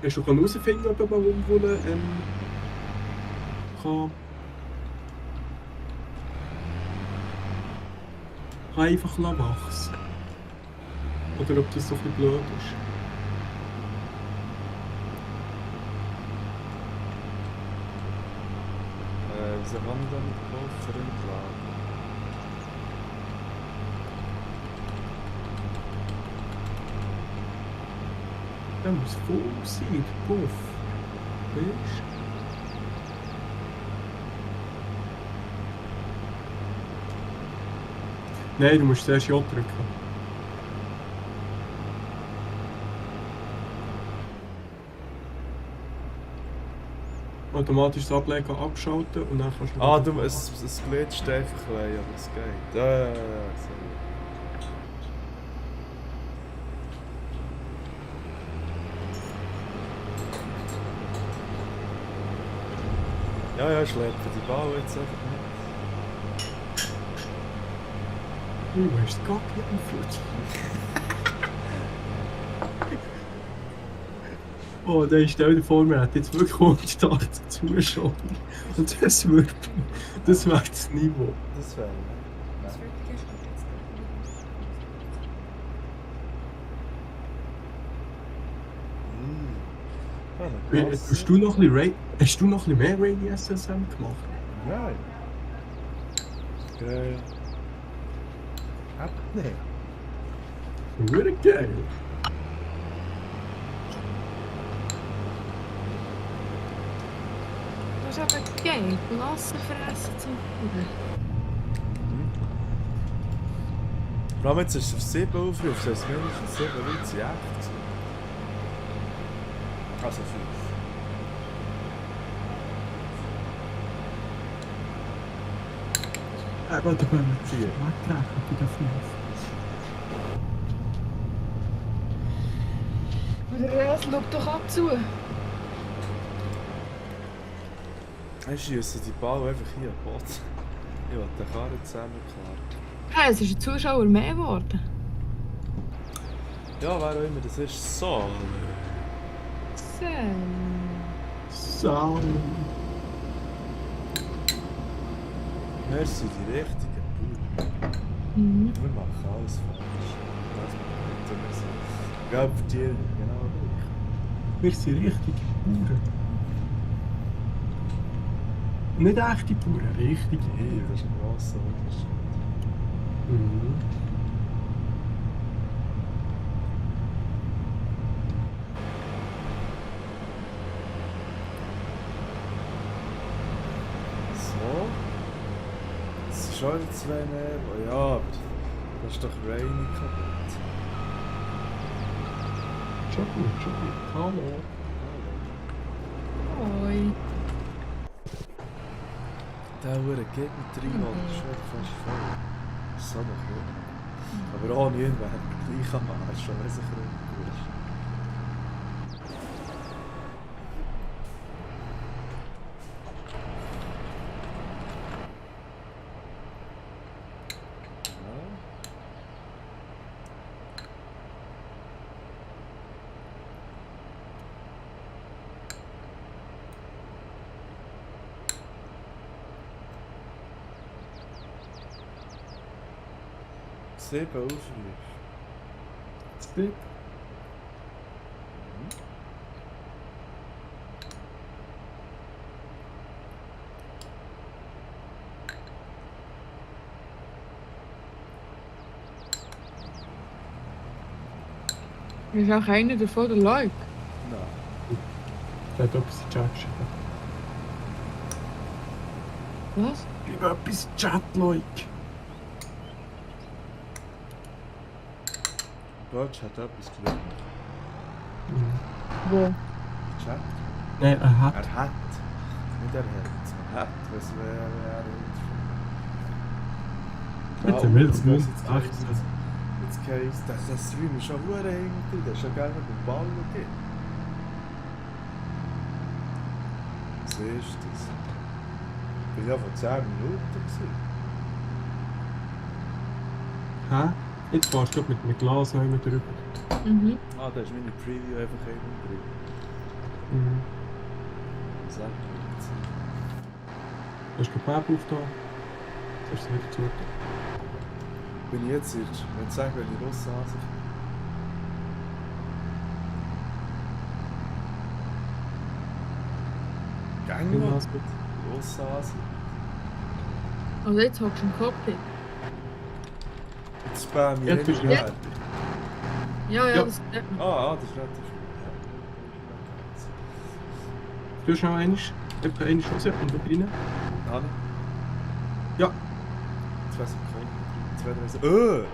Hast du herausfinden, ob man Umwohnen kann einfach wachsen? Oder ob das so ein bisschen blöd ist? wieso kann ich da nicht Koffer entladen? Der muss voll sein, der Puff. Weißt du? Nein, du musst zuerst J drücken. Automatisch das Ablegen abschalten und dann kannst du... Ah, wieder- du, es glitscht einfach ein bisschen, aber es geht. Ja, sorry. Ja, schleppt die Bau jetzt einfach nicht. Du hast gar keinen Fuß. Oh, da stell dir vor, wir hätten jetzt wirklich 180 Zuschauer. Und das wäre das Niveau. Das wäre Das wird gestern jetzt Hast du noch ein bisschen hast du noch ein bisschen mehr Rainy SSM gemacht? Nein. Geil. Nee. Wirklich geil. Das ist aber geil. Lassen fressen zum Kuchen. Vor allem jetzt ist es auf 7 aufgerufen, das heisst mindestens 7 Leute sind echt. Also 5. Aber da können wir 4 wegrechnen bei den 5. Und der Rest schaut doch ab zu. Ich schiesse die Ball einfach hier am Boden. Ich will den Karren zusammenklappen. Hey, es ist ein Zuschauer mehr geworden. Ja, wer auch immer das ist, so. So. So. Wir sind die richtigen Bauern. Mhm. Wir machen alles falsch. Das machen wir so. Geld verdienen, genau gleich. Wir sind richtige Bauern. Nicht echte Bauern, richtige Hey, Bauern. das ist ein grosser Unterschied. Mhm. So. Das ist schon wieder 2 mehr. Oh ja, aber das ist doch Rainy kaputt. Schon gut, schon gut. Hallo. Hoi. Der Hure geht mit 3 Mann, das ist schon fast voll. So noch gut. Aber ohne ihn wäre er gleich am Arsch, wenn er sich rumgeht. Sieben Aufrufe. Stick. Ist auch einer davon der Leuk. Nein. Der hat etwas in den Chat geschrieben. Was? Schreib etwas in den Chat, Leute. Gott hat etwas gelungen. Wo? Chat. Nein, er hat. Er hat. Nicht er hat. Er hat. Was wäre er? Jetzt haben wir jetzt das geht's, Mund. jetzt geht's, jetzt geht's. Das Stream ist schon hure irgendwie. Das ist schon gerne mit dem Ball geht. Was ist das? Ich bin ja vor 10 Minuten gewesen. Hä? Jetzt fährst du gerade mit einem Glas noch mit drüber. Mhm. Ah, da ist meine Preview einfach eben drin. Mhm. Sag jetzt. Hast du die Map aufgetan? Jetzt hast du sie wieder zu. Bin ich jetzt erst? Wenn ich sage, wenn ich Russen ansehe. Gang noch? Russen ansehe. Also jetzt hockst du im Cockpit. Jetzt spam ich Ja, du bist hinterher. Ja, Ja. das sieht man. Das ist relativ Du hast noch etwa eine Chance und da rein. Habe Ja. ich? 2 Sekunden. 2, 3 Sekunden.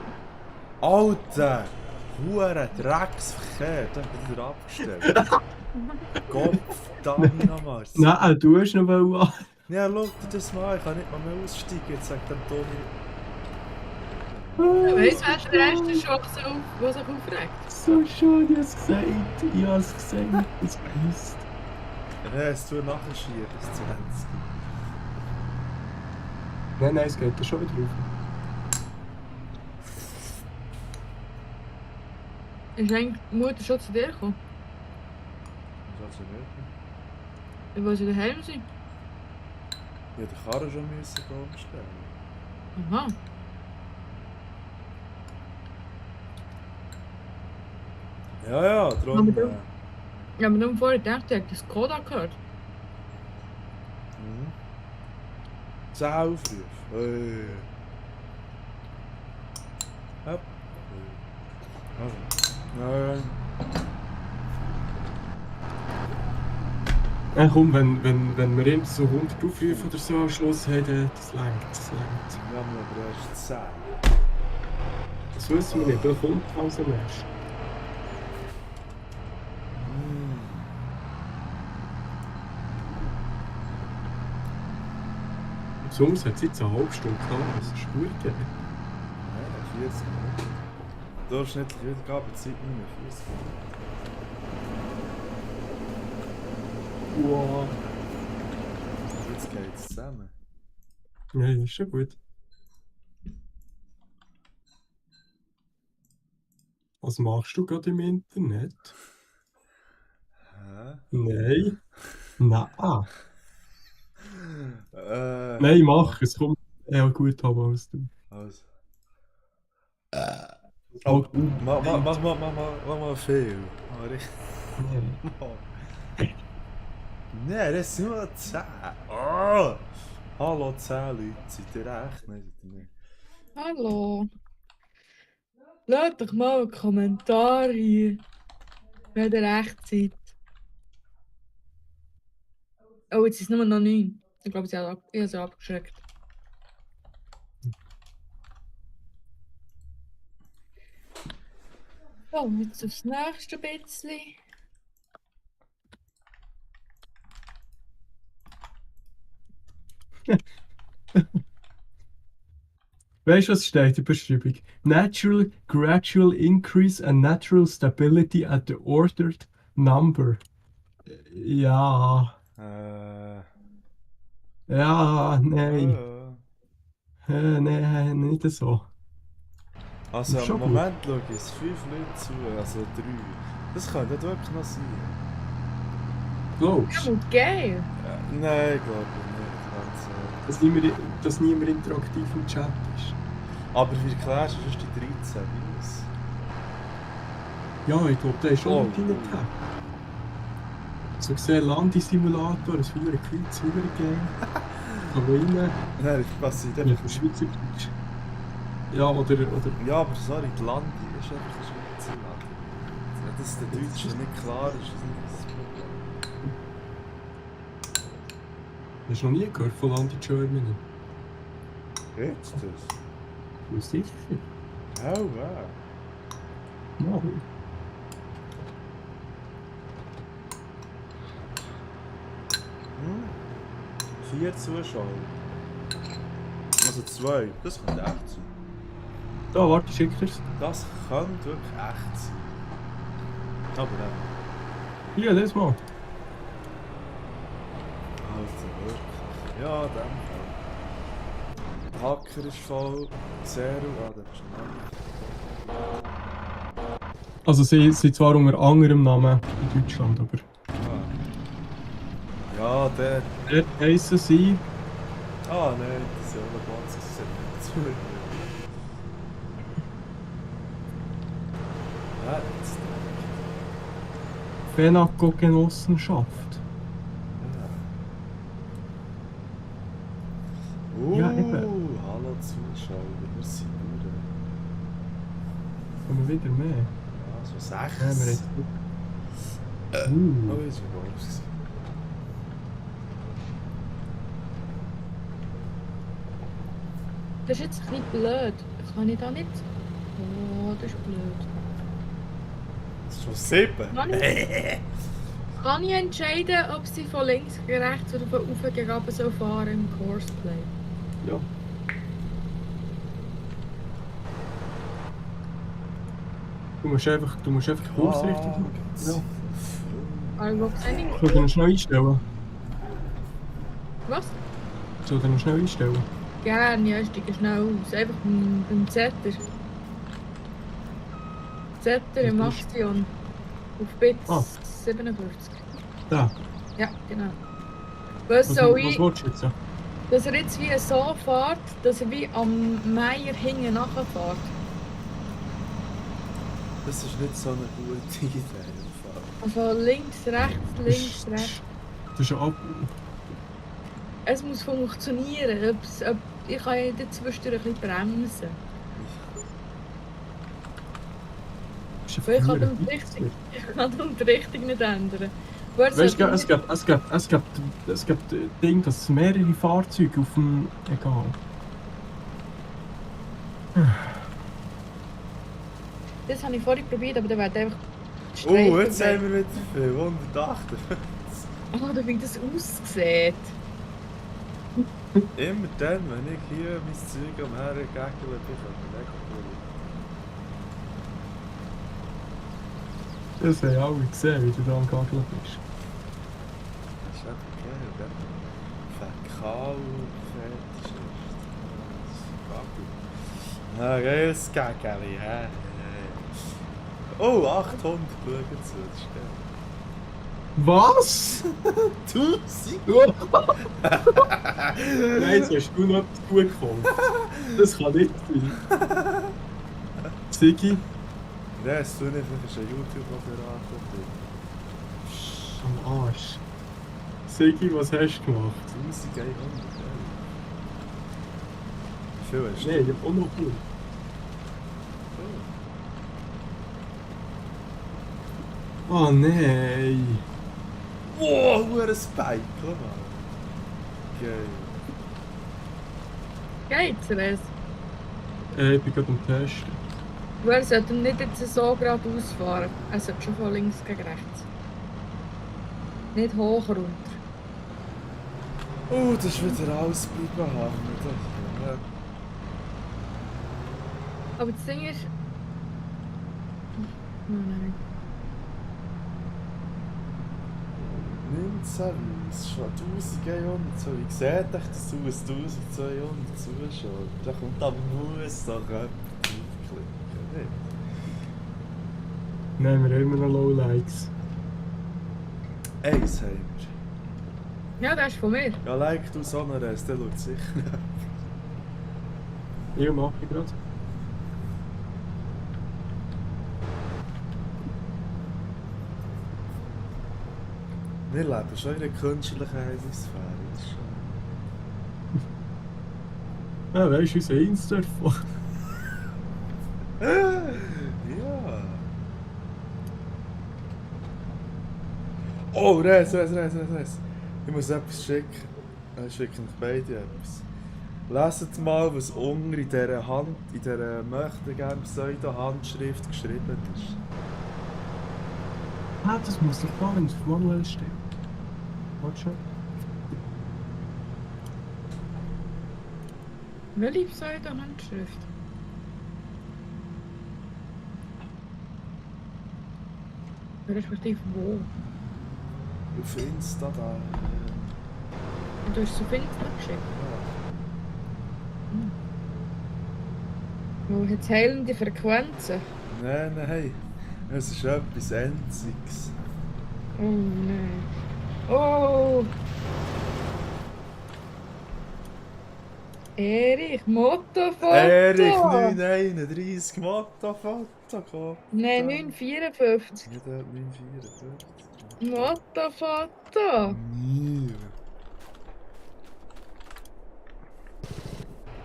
Alter! Hure Drecksverkehr. Da hab ich wieder abgestellt. Gott, verdammt nochmal. Nein, du hast noch wollen. Ja, schau dir das mal an. Ich kann nicht mal mehr aussteigen. Jetzt sagt dann Toni. Weißt du, wer der erste ist, der sich aufregt? So schön, ich hab's gesagt. Ich hab's gesagt. Das gemisst. Ja, es tut nachher schieben bis 20. Nein, es geht da schon wieder rauf. Ist eigentlich die Mutter schon zu dir gekommen? Was soll ich Ich wollte daheim sein. Ja, den Karren schon müssen umstellen. Aha. Ja, darum. Aber du- Ich habe mir nur vorher gedacht, ich hätte das Skoda gehört. 10 Aufrufe. Hey. Hopp. Nein. Komm, wenn wir eben so 100 Aufrufe oder so am Schluss haben, das längt, das längt. Wir haben aber erst 10. Das wissen wir nicht, da kommt also erst. Besonders hat es jetzt eine halbe Stunde gehabt, das ist gut. Ja. Nein, 40 Minuten. Durchschnittliche Wiedergabezeit nicht mehr 40 Minuten. Wow. Jetzt geht es zusammen. Ja, ist schon gut. Was machst du gerade im Internet? Hä? Nein. Nein. Äh. Nein, mach es. Komm. Ja, gut, aber aus dem. Also. Oh, Mach mal viel. Mach richtig. Nein, das sind nur 10. Oh. Hallo 10 Leute, seid ihr echt? Nein, seid ihr nicht. Hallo. Lasst doch mal einen Kommentar hier, wenn ihr recht seid. Oh, jetzt ist es nur noch 9. Ich glaube, ich habe sie abgeschreckt. So, jetzt aufs nächste bisschen. Weißt du, was steht in der Beschreibung? Natural gradual increase and natural stability at the ordered number. Ja. Ja, nein. Nein, nicht so. Also, Schon im Moment schaue ich es 5 Leute zu, also 3. Das könnte ja wirklich noch sein. Glaubst Ja, du, aber geil. Nein, glaube ich nicht. dass niemand interaktiv im Chat ist? Aber wie erklärst du, ist die 13 wie es? Ja, ich glaube, der ist schon Oh. nicht rein. So gesehen, Landesimulator, ein früher Quiz, früher Game. Kann man rein. Nein, was sind Ja, denn? für Schweizerdeutsch. Ja, oder. Ja, aber sorry, die Landi ist einfach ein Schweizer Land. Ja, dass der Deutsche nicht klar ist, ist nicht das Problem. Hast du noch nie gehört von Land in Germany? Jetzt das? Ja, sicher. Oh, wow. Ja. 4 Zuschauer. Also 2. Das könnte echt sein. Da, warte, schick dir's. Das könnte wirklich echt sein. Aber Hier, das mal. also wirklich. Ja, dem Fall. Der Hacker ist voll. Zero. Ah, der ist noch. Also, sie sind zwar unter anderem Namen in Deutschland, aber. Ah. Ja, der. Dort heissen sie. Ah, nein, das ist ja auch ein Platz. Das ist zu. Ja, jetzt. Fenaco-Genossenschaft. Ja. Ja, hallo Zuschauer, wir sind Uhren. Kommen wieder mehr. Ja, so 6. Ja, wir haben jetzt... Oh, jetzt war es. Das ist jetzt ein bisschen blöd. Kann ich da nicht... Oh, das ist blöd. Das ist schon 7. Kann ich entscheiden, ob sie von links gegen rechts oder von oben gegen runter so fahren im Courseplay? Ja. Du musst einfach die Kursrichtung... Ja. Also, sehe ich. Soll ich den schnell einstellen? Was? Soll ich den schnell einstellen? Gerne, ja, ich steige schnell aus. Einfach beim Zetter. Zetter im Was ist? Action. Auf Bits Ah. 57. Da. Ja, genau. Was Was soll ich, willst du jetzt? Ja? dass er jetzt wie so fährt, dass er wie am Meier hinten nachfährt? Das ist nicht so eine gute Idee. Im Fall. Also links, rechts, rechts. Das ist ja ab... Es muss funktionieren. Ich kann ja dazwischen ein bisschen bremsen. Das ist Weil ich kann verdammt die Richtung, ich kann die Richtung nicht ändern. Weißt du, es gibt Ding, dass mehrere Fahrzeuge auf dem... Egal. Das habe ich vorhin probiert, aber der wird einfach... Oh, jetzt haben wir wieder viel. 158. Oh, da wie das aussieht. Immer dann, wenn ich hier mein Zeug am Herren gegeckelt bin, kann ich wegholen. Das haben alle gesehen, wie du da am Gaggeln bist. Das ist einfach geil, gell? Fäkalfetisch ist das. Ah, geiles Gägeli, hä? Oh, 800 schauen zu, das ist geil. Was? 1000? Nein, jetzt hast du noch etwas gut gekauft. Das kann nicht sein. Sigi, Nein, es tut nicht, das ist ein YouTube-Moderator. am Arsch. Sigi, was hast du gemacht? 1100, Wie viel hast du? Nein, ich hab auch noch gut. Oh nein. Wow, nur ein Spike, Mann. Geil. Geht's, Res? Ich bin gerade am Testen. Er sollte nicht jetzt so geradeaus fahren. Er sollte schon von links gegen rechts. Nicht hoch runter. Oh, das ist wieder alles bleiben haben. Ja. Aber das Ding ist... Oh nein. 19 Views, schon 1100, so ich sehe euch das aus 1200 Zuschauer. Da kommt aber muss doch jemand draufklicken. Nein, wir haben immer noch Lowlikes. Eins haben wir. Ja, das ist von mir. Ja, like du so einen Rest, der schaut sicher. Ich mache ich gerade. Wir leben schon in einer künstlichen Heimsphäre. Das ist schon... Ja, weißt du, unser Insta Ja. Oh, Res. Ich muss etwas schicken. Ich schicke euch beide etwas. Leset mal, was unten in dieser möchte gerne Pseudo-Handschrift geschrieben ist. Ah, das muss doch gar nicht manuell stehen. Warte schon. Welche Pseudo-Handschrift? Respektive wo? Auf Insta da. Und du hast so viel geschickt. Wo hat es heilende Frequenzen? Nein. Es ist etwas Einziges. Oh nein. Oh! Erich, Mottofoto! Erich 931 Mottofoto, komm. Nein, 954. Nicht 944. Mottofoto! Nie.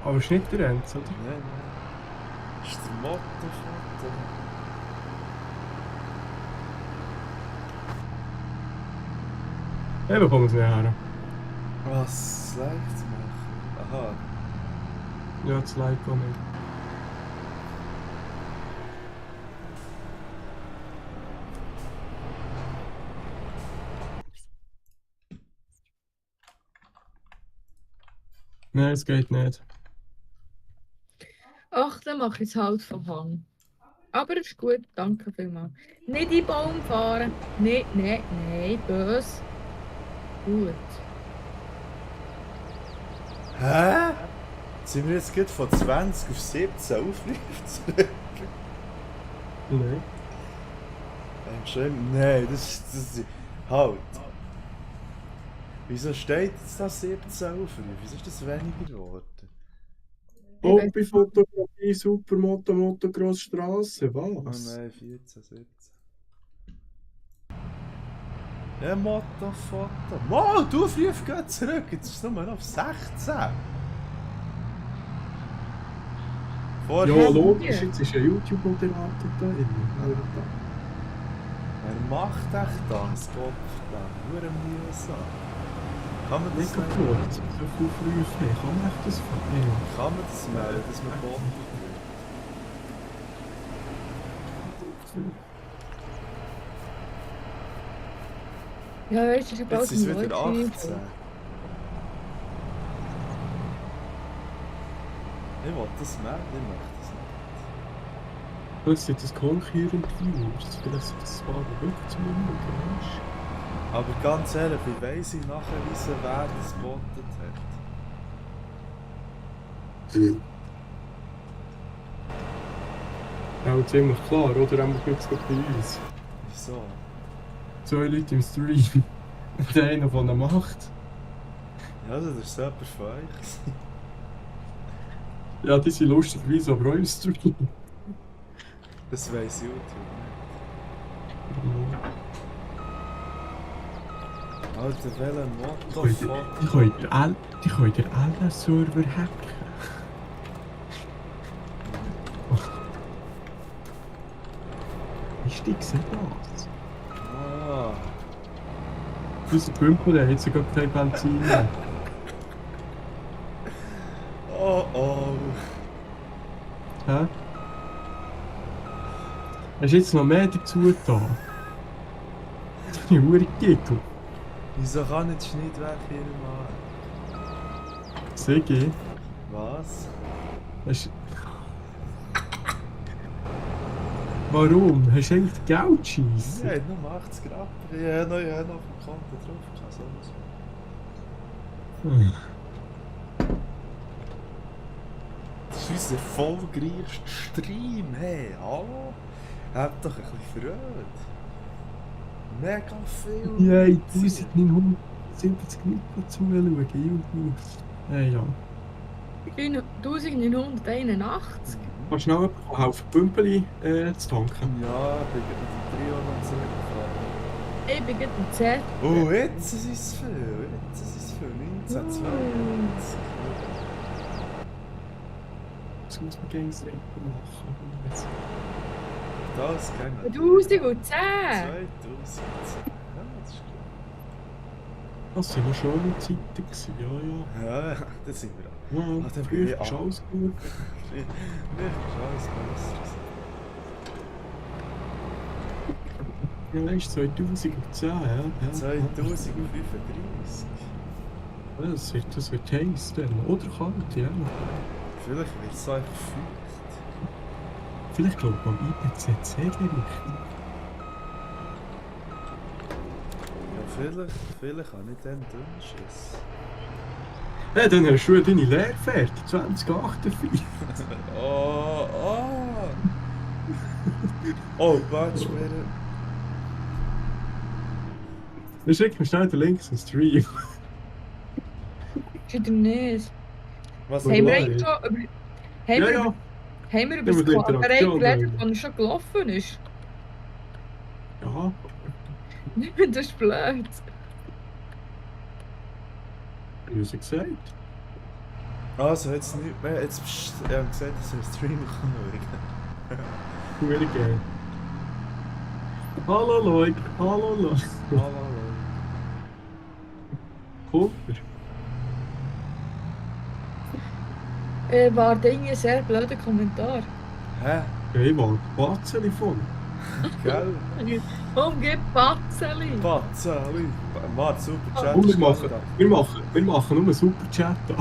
Aber es ist nicht der Enz, oder? Nein, nein. Das ist der Mottovater. Eben kommen sie nicht her. Was leicht zu machen? Aha. Ja, das Like auch nicht. Nein, es geht nicht. Ach, dann mache ich es halt vom Hang. Aber es ist gut, danke vielmals. Nicht in den Baum fahren. Nein, nein, nein, böse. Gut. Hä? Sind wir jetzt gerade von 20 auf 17 aufgerufen? Nein. Nein, das ist... Halt. Wieso steht jetzt da 17 aufgerufen? Wieso ist das weniger geworden? Hobbyfotografie, Supermoto, Motocross, Straße, Oh was? nein, 14, 17. Ja, Mottofoto. Wow, du Aufruf geht zurück. Jetzt ist es nur noch auf 16. Vorher... Ja, logisch, jetzt ist ein YouTube-Moderator da drin. Wer macht echt das? Gott verdammt, nur mühsam. Kann man das Nicht nicht? kaputt, so viel Frühe, kann man echt das verstehen? Kann man das melden, dass man Gott Ja, weißt du, ich Jetzt sind es ein wieder 18. Ich will das melden, ich möchte das nicht. Das sind das konkurrierende Views, vielleicht sind das zwar wirklich zu mir, weißt Aber ganz ehrlich, ich weiss ich nachweisen, wer das gebottet hat. Auch ziemlich klar, oder? Haben wir jetzt gerade bei uns. Wieso? 2 Leute im Stream. Und einer, der ihn macht. Ja, das ist so jemand von euch. Ja, die sind lustigerweise aber auch im Stream. Das weiss YouTube nicht. Alter, welcher Mottofoto? Die können den LR-Server hacken. Ist die gesehen das? Ah, Unser Pümper, der hat sogar kein Benzin mehr. oh oh. Hä? Hast du jetzt noch mehr dazu getan? Das ist ein verdammt Gickel. Wieso kann nicht Schneidwerk hier machen? Sigi, Was? hast... Warum? Hast du eigentlich Geld Ich schiessen? habe nur 80 Rappen. Ich habe noch auf dem Konto drauf. Sonst. Das ist unser erfolgreichster Stream. Hey, hallo? Habt doch ein bisschen Freude. Mega viel. Yay, 1970 Leute zuschauen, YouTube. Hey, ja. 1981. Kannst du noch helfen, Pümpeli zu tanken? Ja, ich bin mit dem Trio noch zurückgefahren. Ich bin gerade im Z. Oh, jetzt ist es viel. Jetzt ist es viel. 1992. Das muss man gegen das Rennen machen. Das ging 2010. 2010. Ja, das ist gut. Das waren noch schöne Zeiten gewesen, ja, ja. Ja, das sind wir auch. Ja, Ah, dann bin früher ich ist auch. alles gut. Mir ist alles besser. Ja, weißt du, 2010, ja. 2035. Ja, das wird heiß dann. Oder kalt, ja. Vielleicht wird es einfach feucht. Vielleicht glaubt man am IPCC richtig. Ja, vielleicht habe ich dann Dünnschiss. Ja, dann hast du deine Lehre fertig, 2048. Oh, oh! Oh, Batschwere. Dann schick mir schnell den Link zum Stream. Ist wieder nicht. Was Ja, Haben wir ja. eigentlich schon über... Ja, ja. Haben wir über Ja, das mit der Quadrat Interaktion geredet, dann. das schon gelaufen ist? Ja, Das ist blöd. wie sie gesagt. Also, jetzt nicht mehr. Jetzt pst, ich habe gesagt, dass wir einen Stream schauen. Hure geil. Hallo Leute, hallo Leute. Hallo. Kumpel. War irgendwie ein sehr blöder Kommentar. Hä? Hey Mann, Batzeli von. Gell? Umgib Batzeli! Batzeli. Mann, super Chat. Und ist wir machen, geil. wir machen nur einen super Chat da.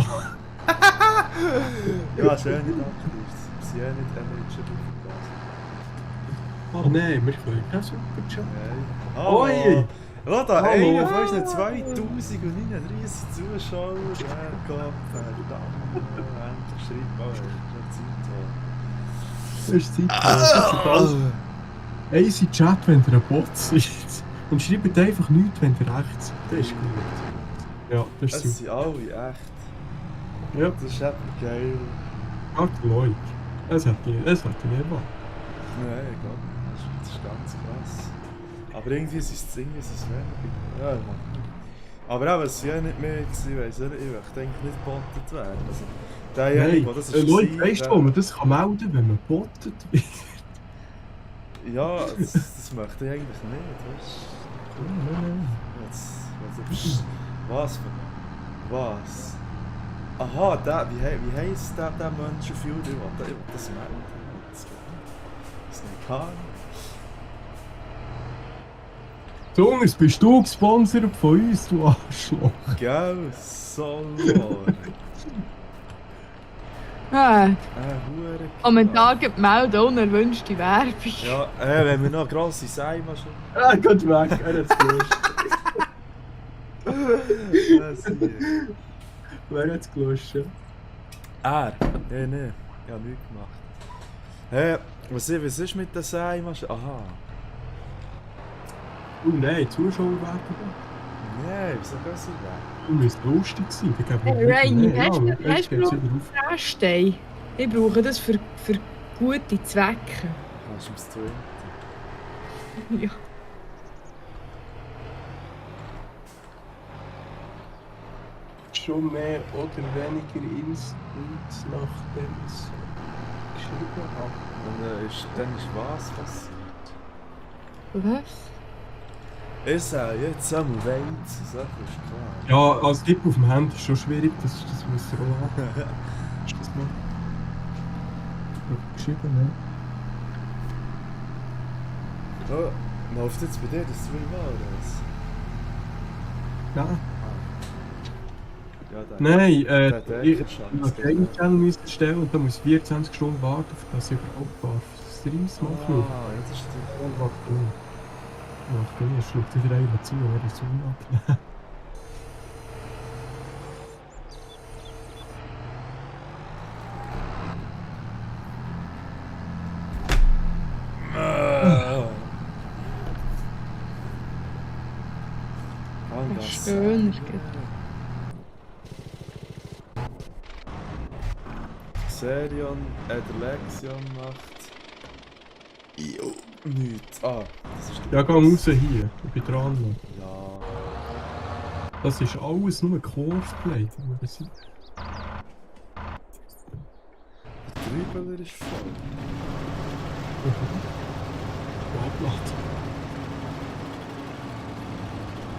Ja, ist eh nicht aktiv. Wir sind eh nicht eligible für das. Oh nein, wir können keinen super Chat. Nein. Oi! Schau da, Hallo. einer von unseren 2039 Zuschauern. Herrgott, verdammt. Endlich schreibt mal, Das ist Zeit. Das ist alles. Easy Chat, wenn ihr ein Bot seid. Und schreibt einfach nichts, wenn ihr echt seid. Das ist gut. Ja, das Es ist sind super. alle echt. Ja, Das ist eben geil. warte Leute. Es hat nicht erwartet. Nein, ich glaube nicht. Das ist ganz krass. Aber irgendwie ist es wenig. Ja, Mann. Aber eben, es war ja nicht mehr, ich weiss auch nicht, ich möchte eigentlich nicht gebottet werden. Also, derjenige, der das ist, Leute, weißt du, wo man das kann melden, wenn man bottet wird? Ja, das möchte ich eigentlich nicht, weißt du? Jetzt, was? Was? Aha, wie heisst der Menschenführer? Ich will das melden. Das ist nicht klar. Jungs, bist du gesponsert von uns, du Arschloch? Gell, so Lord. Hure Kommentar. Kommentar melden, unerwünschte Werbung. Ja, wenn wir noch eine grosse Seimaschine. Ah, geht weg, er hat's gelöscht. Wer hat's gelöscht? Er? Nein, ich habe nichts gemacht. Was ist mit der Seimaschine? Aha. Oh nein, Zuschauer werden Nein, wieso gehen sie weg? Du müsst lustig sein. Da geben Hey, wir Ray, nicht mehr. hast du- Ja, jetzt hast du geht's wieder auf. Reststein. Ich brauche das für gute Zwecke. Kannst du es tun? Ja. Schon mehr oder weniger ins und nachdem ich es geschrieben habe. Und dann ist was passiert? Was? Ich sage jetzt einmal Weizen, das ist klar. Ja, als Tipp auf dem Handy ist schon schwierig, das muss er auch haben. Ist das mal geschrieben, ne? Oh, läuft jetzt bei dir das Stream an, oder was? Nein. Ja, der. Nein, der ich Eckerschanz, muss einen Channel müssen erstellen und dann muss ich 24 Stunden warten, dass ich überhaupt Streams machen Ah, darf. ja, das stimmt. Und macht du. Macht du, ich schlug dich wieder einer zu, wer ist unabhängig. Schön, ist gut. Serion, der Lexion macht. Jo, nichts. Ah, das ist Ja, geh raus hier, ich bin dran. Ja. Das ist alles nur Cosplay. Das ist Der Trübeler ist voll. Ablacht.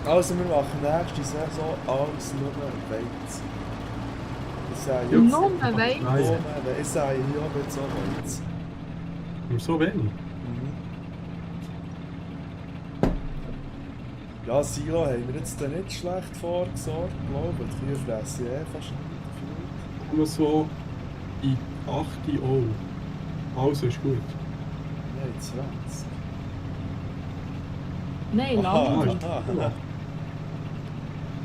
Also, wir machen nächste Saison alles nur Weizen. Ich sage Und jetzt. noch mehr Weizen? Nein. Ich sage hier aber jetzt auch Weizen. Nur so wenig. Ja, Silo haben wir jetzt dann nicht schlecht vorgesorgt, glaube ich. Die Kühe fressen fast nicht viel. Nur so in 8 Euro. Also ist gut. Nein, 20. Nein, lange nicht. Aha.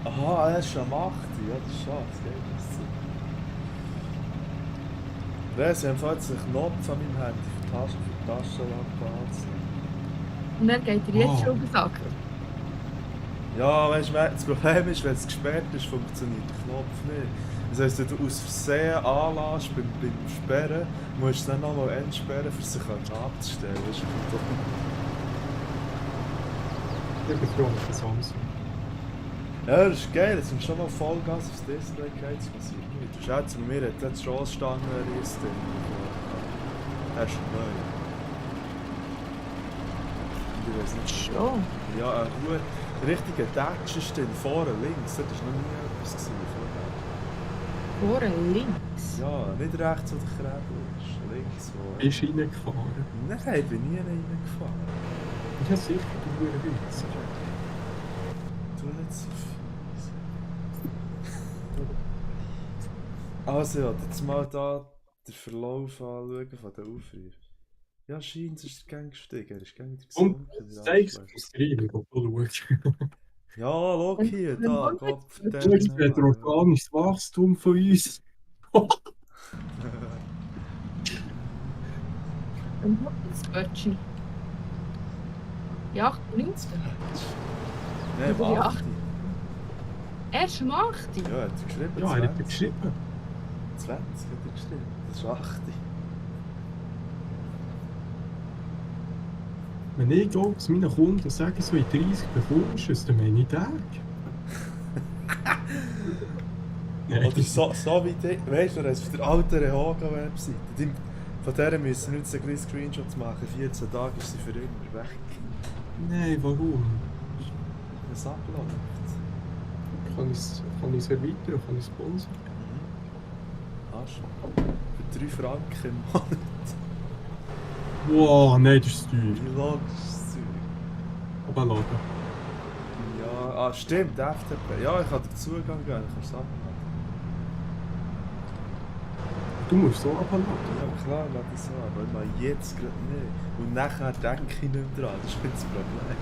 Aha, er ist schon am 8. Ja, das ist schade. Das geht nicht so. Sie haben jetzt einen Knopf an meinem Handy für die Taschenlampe anzunehmen. Und dann geht er jetzt Oh. schon sagen. Ja, weißt du, das Problem ist, wenn es gesperrt ist, funktioniert der Knopf nicht. Das heisst, wenn du aus Versehen anlässt beim Sperren, musst du dann nochmal entsperren, um sich abzustellen. Das ist ein Problem. Ich bin froh mit Samsung. Ja, das ist geil, jetzt sind schon mal Vollgas aufs Display gehabt, das passiert nicht. Du schätzt mir, hat die Stossstange riss drin. Das ist neu. Und ich weiss nicht. Schon. Ja, ein gut, richtiger Touch ist dann vorne links, das war noch nie etwas vorher. Vorne links. Ja, nicht rechts, wo der Krebel ist, links wo... Bist du reingefahren? Nein, ich bin nie reingefahren. Ja, sicher, du Witz. Du nicht so fies. Also ja, jetzt mal da den Verlauf anschauen von den Aufrufen. Ja, scheint, ist der Gang gestiegen, er ist Gang wieder Und gesunken. zeigst du es rein, wo du schaust. Ja, schau hier, da, Gott Das ist ein organisches Wachstum von uns. Und noch das Bötchen. Ja, 19. Nein, Oder die warte. Erst um 8. Ja, er hat geschrieben, Ja, er hat 20. geschrieben. 20 hat er geschrieben, das ist 8. Wenn ich gehe zu meinen Kunden sage, so in 30 bekommst du es, dann meine ich Tag. Nein, Oder so wie die, weißt du, auf der alten Rehoga-Webseite. Von der müssen wir jetzt ein bisschen Screenshots machen. 14 Tage ist sie für immer weg. Nein, warum? Was abläuft. Kann ich es erweitern, kann ich es sponsern? Hast du? Für 3 Franken im Monat. Wow, nein, das ist teuer. Wie lang ist das Zeug? Aber laden. Ja, stimmt, FTP. Ja, ich habe den Zugang geben, ich kann es abladen. Du musst so abladen. Ja klar, lade ich so ab, aber ich mache jetzt gerade nicht. Und nachher denke ich nicht mehr dran, das ist das Problem.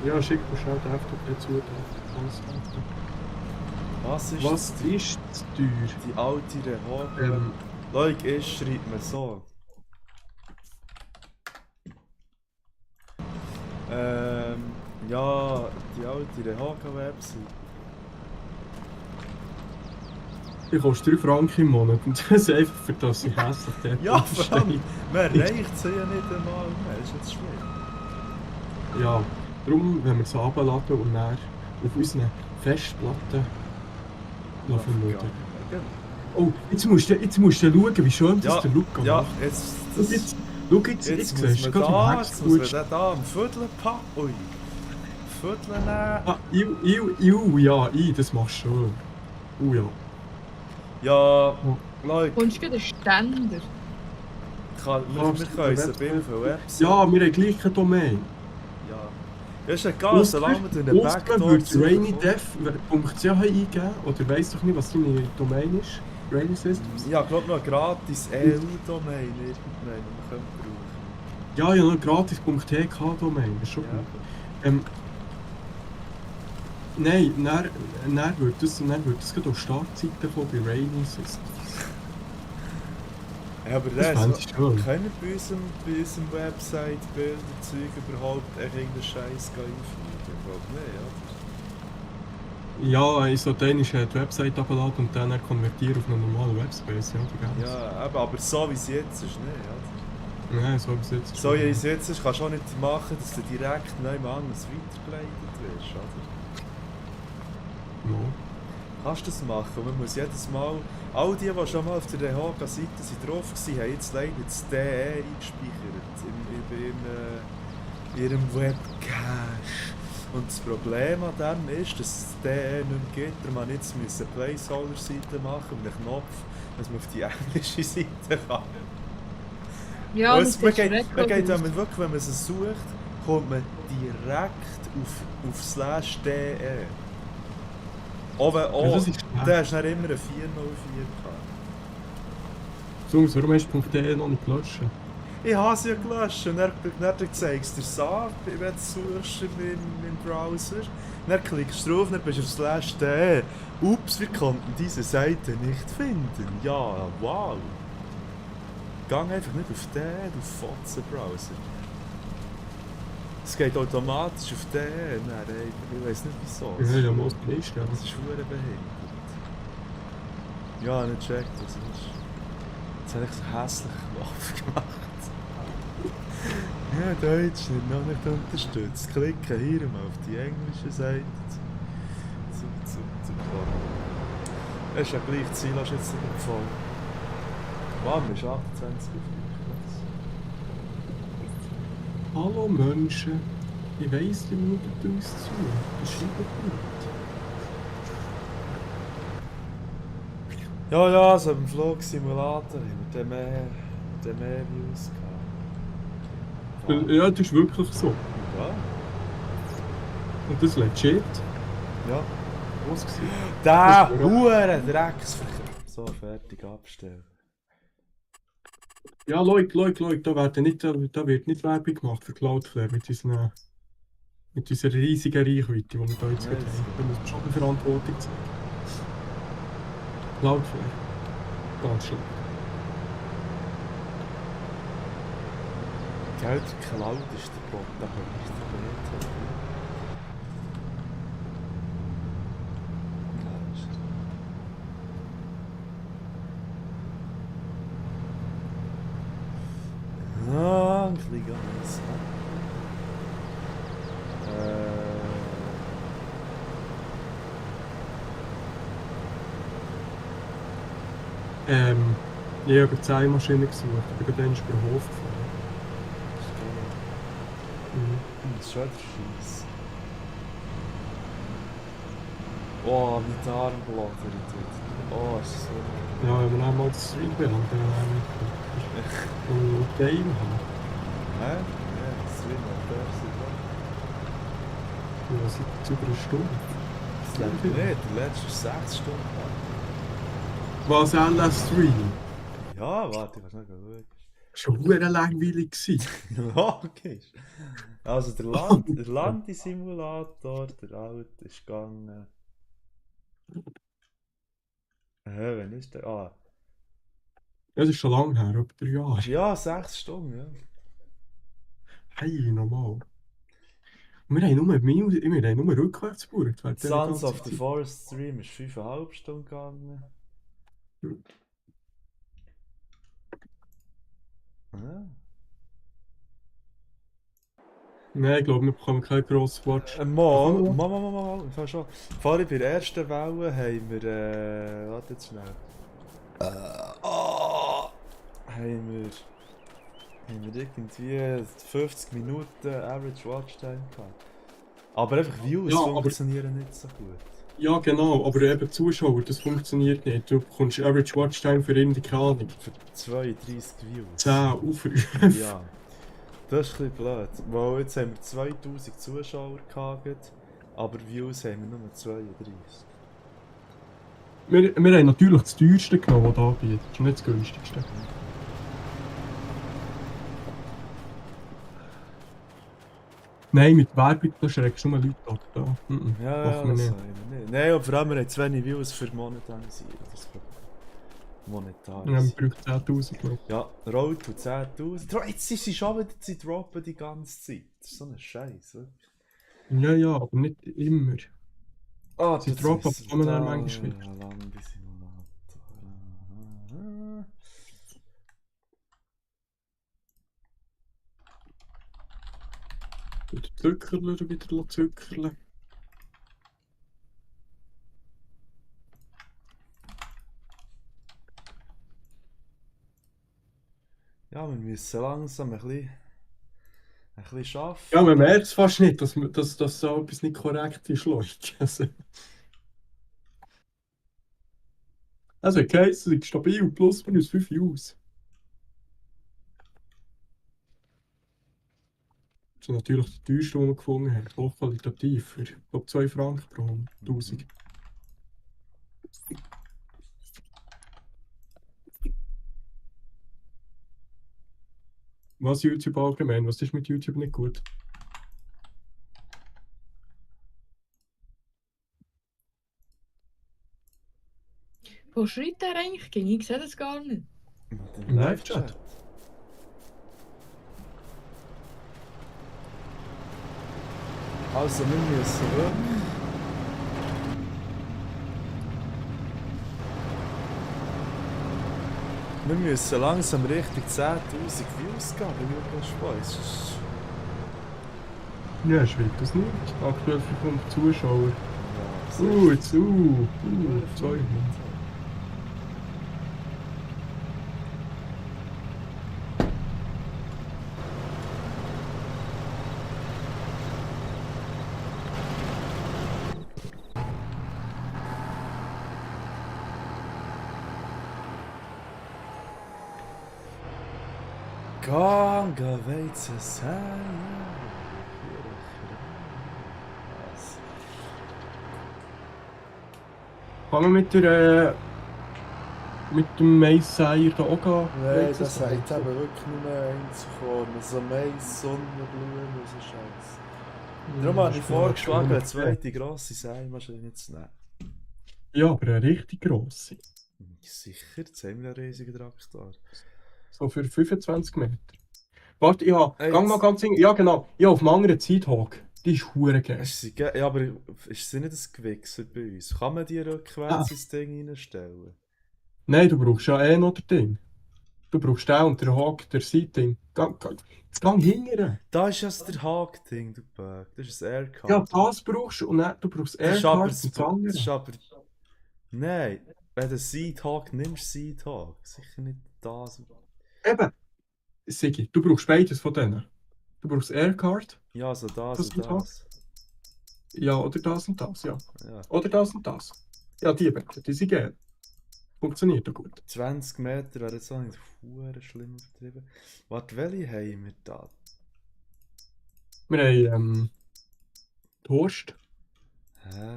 Ja, schick mir schnell den FTP zu. Was ist Was das? ist zu teuer? Die alte Rehoga? Leute, ist, schreibt mir so. Ja, die alte Rehoga-Website. Ich kostet 3 Franken im Monat und das einfach für das sie hässlich dort Ja, vor allem, steht. man erreicht sie ja nicht einmal mehr, das ist jetzt schlimm. Ja, darum, wenn wir es abladen und dann auf unseren Festplatten vermuten. Oh, jetzt musst du schauen, wie schön das der Look gemacht ja, hat. jetzt, Schau jetzt, jetzt jetzt siehst muss du man gerade da, im jetzt muss man Hex den da am Viertel packen. Ui, Viertel nehmen. Ah, ja, das machst du schön. Ja. Ja, Leute, Kommst du gerade einen Ständer? wir können uns ein Bild für Website. Ja, wir haben gleich keine Domain. Ja. Ist egal, solange wir durch den Backdoor würdest du rainydev.ch eingeben oder weiss doch nicht, was deine Domain ist? Rainy Systems? Ja, ich glaube noch eine gratis EU-Domain irgendwann, die wir können brauchen. Ja, noch gratis.tk-Domain, das ist schon Ja. gut. Nein, dann wird das gerade auf Startseite kommen bei Rainy Systems. Ja, aber Das das fände ich schön. können bei unserem Website Bilder, Zeug überhaupt irgendeinen Scheiß einfügen? Ich glaube nicht, Ja, ich sollte einmal die Website abladen und dann konvertieren auf einen normalen Webspace, ja, die oder? gibt's. Ja, aber so wie es jetzt ist, nicht, oder? Nein, so wie es jetzt So wie es jetzt ist, kannst du auch nicht machen, dass du direkt neu anders weitergeleitet wirst, oder? No. Kannst du das machen? Und man muss jedes Mal... All die schon mal auf der Rehoga-Seite drauf waren, haben jetzt leider das DE eingespeichert in ihrem Webcache. Und das Problem an dem ist, dass es das DE nicht mehr gibt. Man jetzt eine Placeholder-Seite machen und einen Knopf, dass man auf die englische Seite kann. Ja, Und das es- ist man geht schrecklich. damit wirklich, wenn man es sucht, kommt man direkt auf /DE. Auch wenn, Ja, das ist schlecht. da hast du dann immer eine 404 gehabt. Sonst, warum hast du .de noch nicht gelöscht? Ich habe sie ja gelöscht und dann zeigst du dir es an, wenn du es suchst im Browser. Dann klickst du drauf, dann bist du auf /de. Ups, wir konnten diese Seite nicht finden. Ja, wow. Gang einfach nicht auf den, du Fotzen-Browser. Es geht automatisch auf den. Nein, ich weiß nicht wieso. Ja, muss nicht, ja. Das ist verdammt behindert. Ja, nicht checkt, was es ist. Jetzt habe ich so hässlich Knopf gemacht. Ja, Deutsch wird noch nicht unterstützt. Klicke hier mal auf die englische Seite. Zum Es ist ja gleich, das Ziel hast du jetzt nicht voll. Warm ist 28 Uhr. Hallo Menschen. Ich weiss, die schauen uns zu. Das schreibt nicht. Ja, ja, so beim Flugsimulator haben wir den mehr Views gehabt. Ja, das ist wirklich so. Ja, Und das legit. ja. Was gewesen? Der Das- Drecksverkehr. So, fertig abstellen. Ja, Leute, da wird nicht Werbung gemacht für Cloudflare mit unserer riesigen Reichweite, die wir da jetzt Nein, gerade das- haben. Da müssen wir schon eine Verantwortung zeigen. Cloudflare. Ganz schön. Geld geklaut ist der Protagonist der BT. Ah, ein bisschen ganz. Ich habe 10 Maschinen gesucht, aber dann ist mir der Hof gefallen. Das ist schon der Scheiss. Oh, mit der Armblatter dort. Oh, ist so. Ja, wenn wir einmal das Stream belangt, dann haben wir ein Game haben. Hä? Ja, das ist wieder der Ja, seit über eine Stunde. Das lebt nicht, der letzte ist 6 Stunden lang. Was LS Stream? Ja, warte, ich weiß nicht, schauen. Schon sehr langweilig gewesen. Ja, okay. Also der Landi-Simulator, der alte, ist gegangen. Wann ist der? Ah, Ja, das ist schon lange her, über 3 Jahre. ja, 6 Stunden, ja. Hey, normal. Und wir haben nur rückwärts gebaut. während dieser Sons ganzen of the Zeit. Forest Stream ist 5,5 Stunden gegangen. Ja. Nein, ich glaube, wir bekommen keinen grossen Watch. Mal, ich schon. Vorhin bei der ersten Welle haben wir, warte jetzt schnell. Haben wir irgendwie 50 Minuten Average Watchtime gehabt. Aber einfach Views Ja, aber- funktionieren nicht so gut. Ja, genau, aber eben Zuschauer, das funktioniert nicht. Du bekommst Average Watchtime für irgendwie, keine Ahnung, Für 32 Views. 10 Aufrufe. Ja. Das ist ein bisschen blöd. Weil jetzt haben wir 2000 Zuschauer gehabt, aber Views haben wir nur 32. Wir haben natürlich das teuerste genommen, das da anbietet. Das ist nicht das günstigste. Nein, mit Werbung, da schreckst du nur Leute ab. Da. Ja, machen wir das nicht. haben wir nicht. Nein, und vor allem wir haben zu wenig Views für Monetarisieren. Das ist Ja, man Monetarisieren. braucht 10'000 glaube ich. Ja, Road to 10.000. Jetzt ist sie schon wieder, sie droppen die ganze Zeit. Das ist so ein Scheiß. Ja, aber nicht immer. Ah, Sie droppen, aber kommen dann manchmal wieder. Landi-Simulator. Und Zuckerler wieder zückerle. Ja, wir müssen langsam ein bisschen arbeiten. Ja, man merkt es fast nicht, dass so etwas nicht korrekt ist, Leute. Also, okay, es ist stabil, plus minus 5 Views. Das ist natürlich der teuerste, den wir gefunden haben. Hochqualitativ für, ich glaube, 2 Franken pro 1000. Was YouTube allgemein? Was ist mit YouTube nicht gut? Wo schreibt der eigentlich gegen? Ich sehe das gar nicht. Im Live-Chat. Live-Chat. Also, wir müssen wirklich. Wir müssen langsam Richtung 10.000 Views gehen bei Lukas Spaß. Ja, schreibt das nicht. Aktuell 500 Zuschauer. Ja, Jetzt, 200. Ganga Weizen sein. Kann man mit dem Mais-Seier da auch gehen? Nein, das sagt eben wirklich nur Einzelkorn. So Mais, Sonnenblumen und so Scheiß. Darum habe ich vorgeschlagen, eine zweite grosse Seimaschine zu nehmen. Ja, aber eine richtig grosse. Sicher, jetzt haben wir einen riesigen Traktor. So für 25 Meter. Warte, ja, Hey, gang mal ganz hin. Ja, genau. Ja, auf dem anderen Zeithog. Die ist hure geil. Ja, aber ist sie nicht ein Gewichser bei uns? Kann man die rückwärts ins Ding reinstellen? Nein, du brauchst ja eh noch das Ding. Du brauchst den und der Hag, der Seitding. Jetzt gang hingern. Da ist ja der Haag-Ding, du Böck. Das ist ein Aircard. Ja, das brauchst du und dann, du brauchst Das ist aber Aircard und das andere. das ist aber... Nein, wenn du Seithawk nimmst, Seithawk. Sicher nicht das. Eben. Sigi, du brauchst beides von denen. Du brauchst Aircard. Ja, also das Das und Seithawk? das. Ja, oder das und das, ja. Ja. Oder das und das. Ja, die beiden, die sind geil. Funktioniert auch gut. 20 Meter wäre jetzt auch nicht verdammt schlimm übertrieben. Warte, welche haben wir da? Wir haben die Horst. Hä?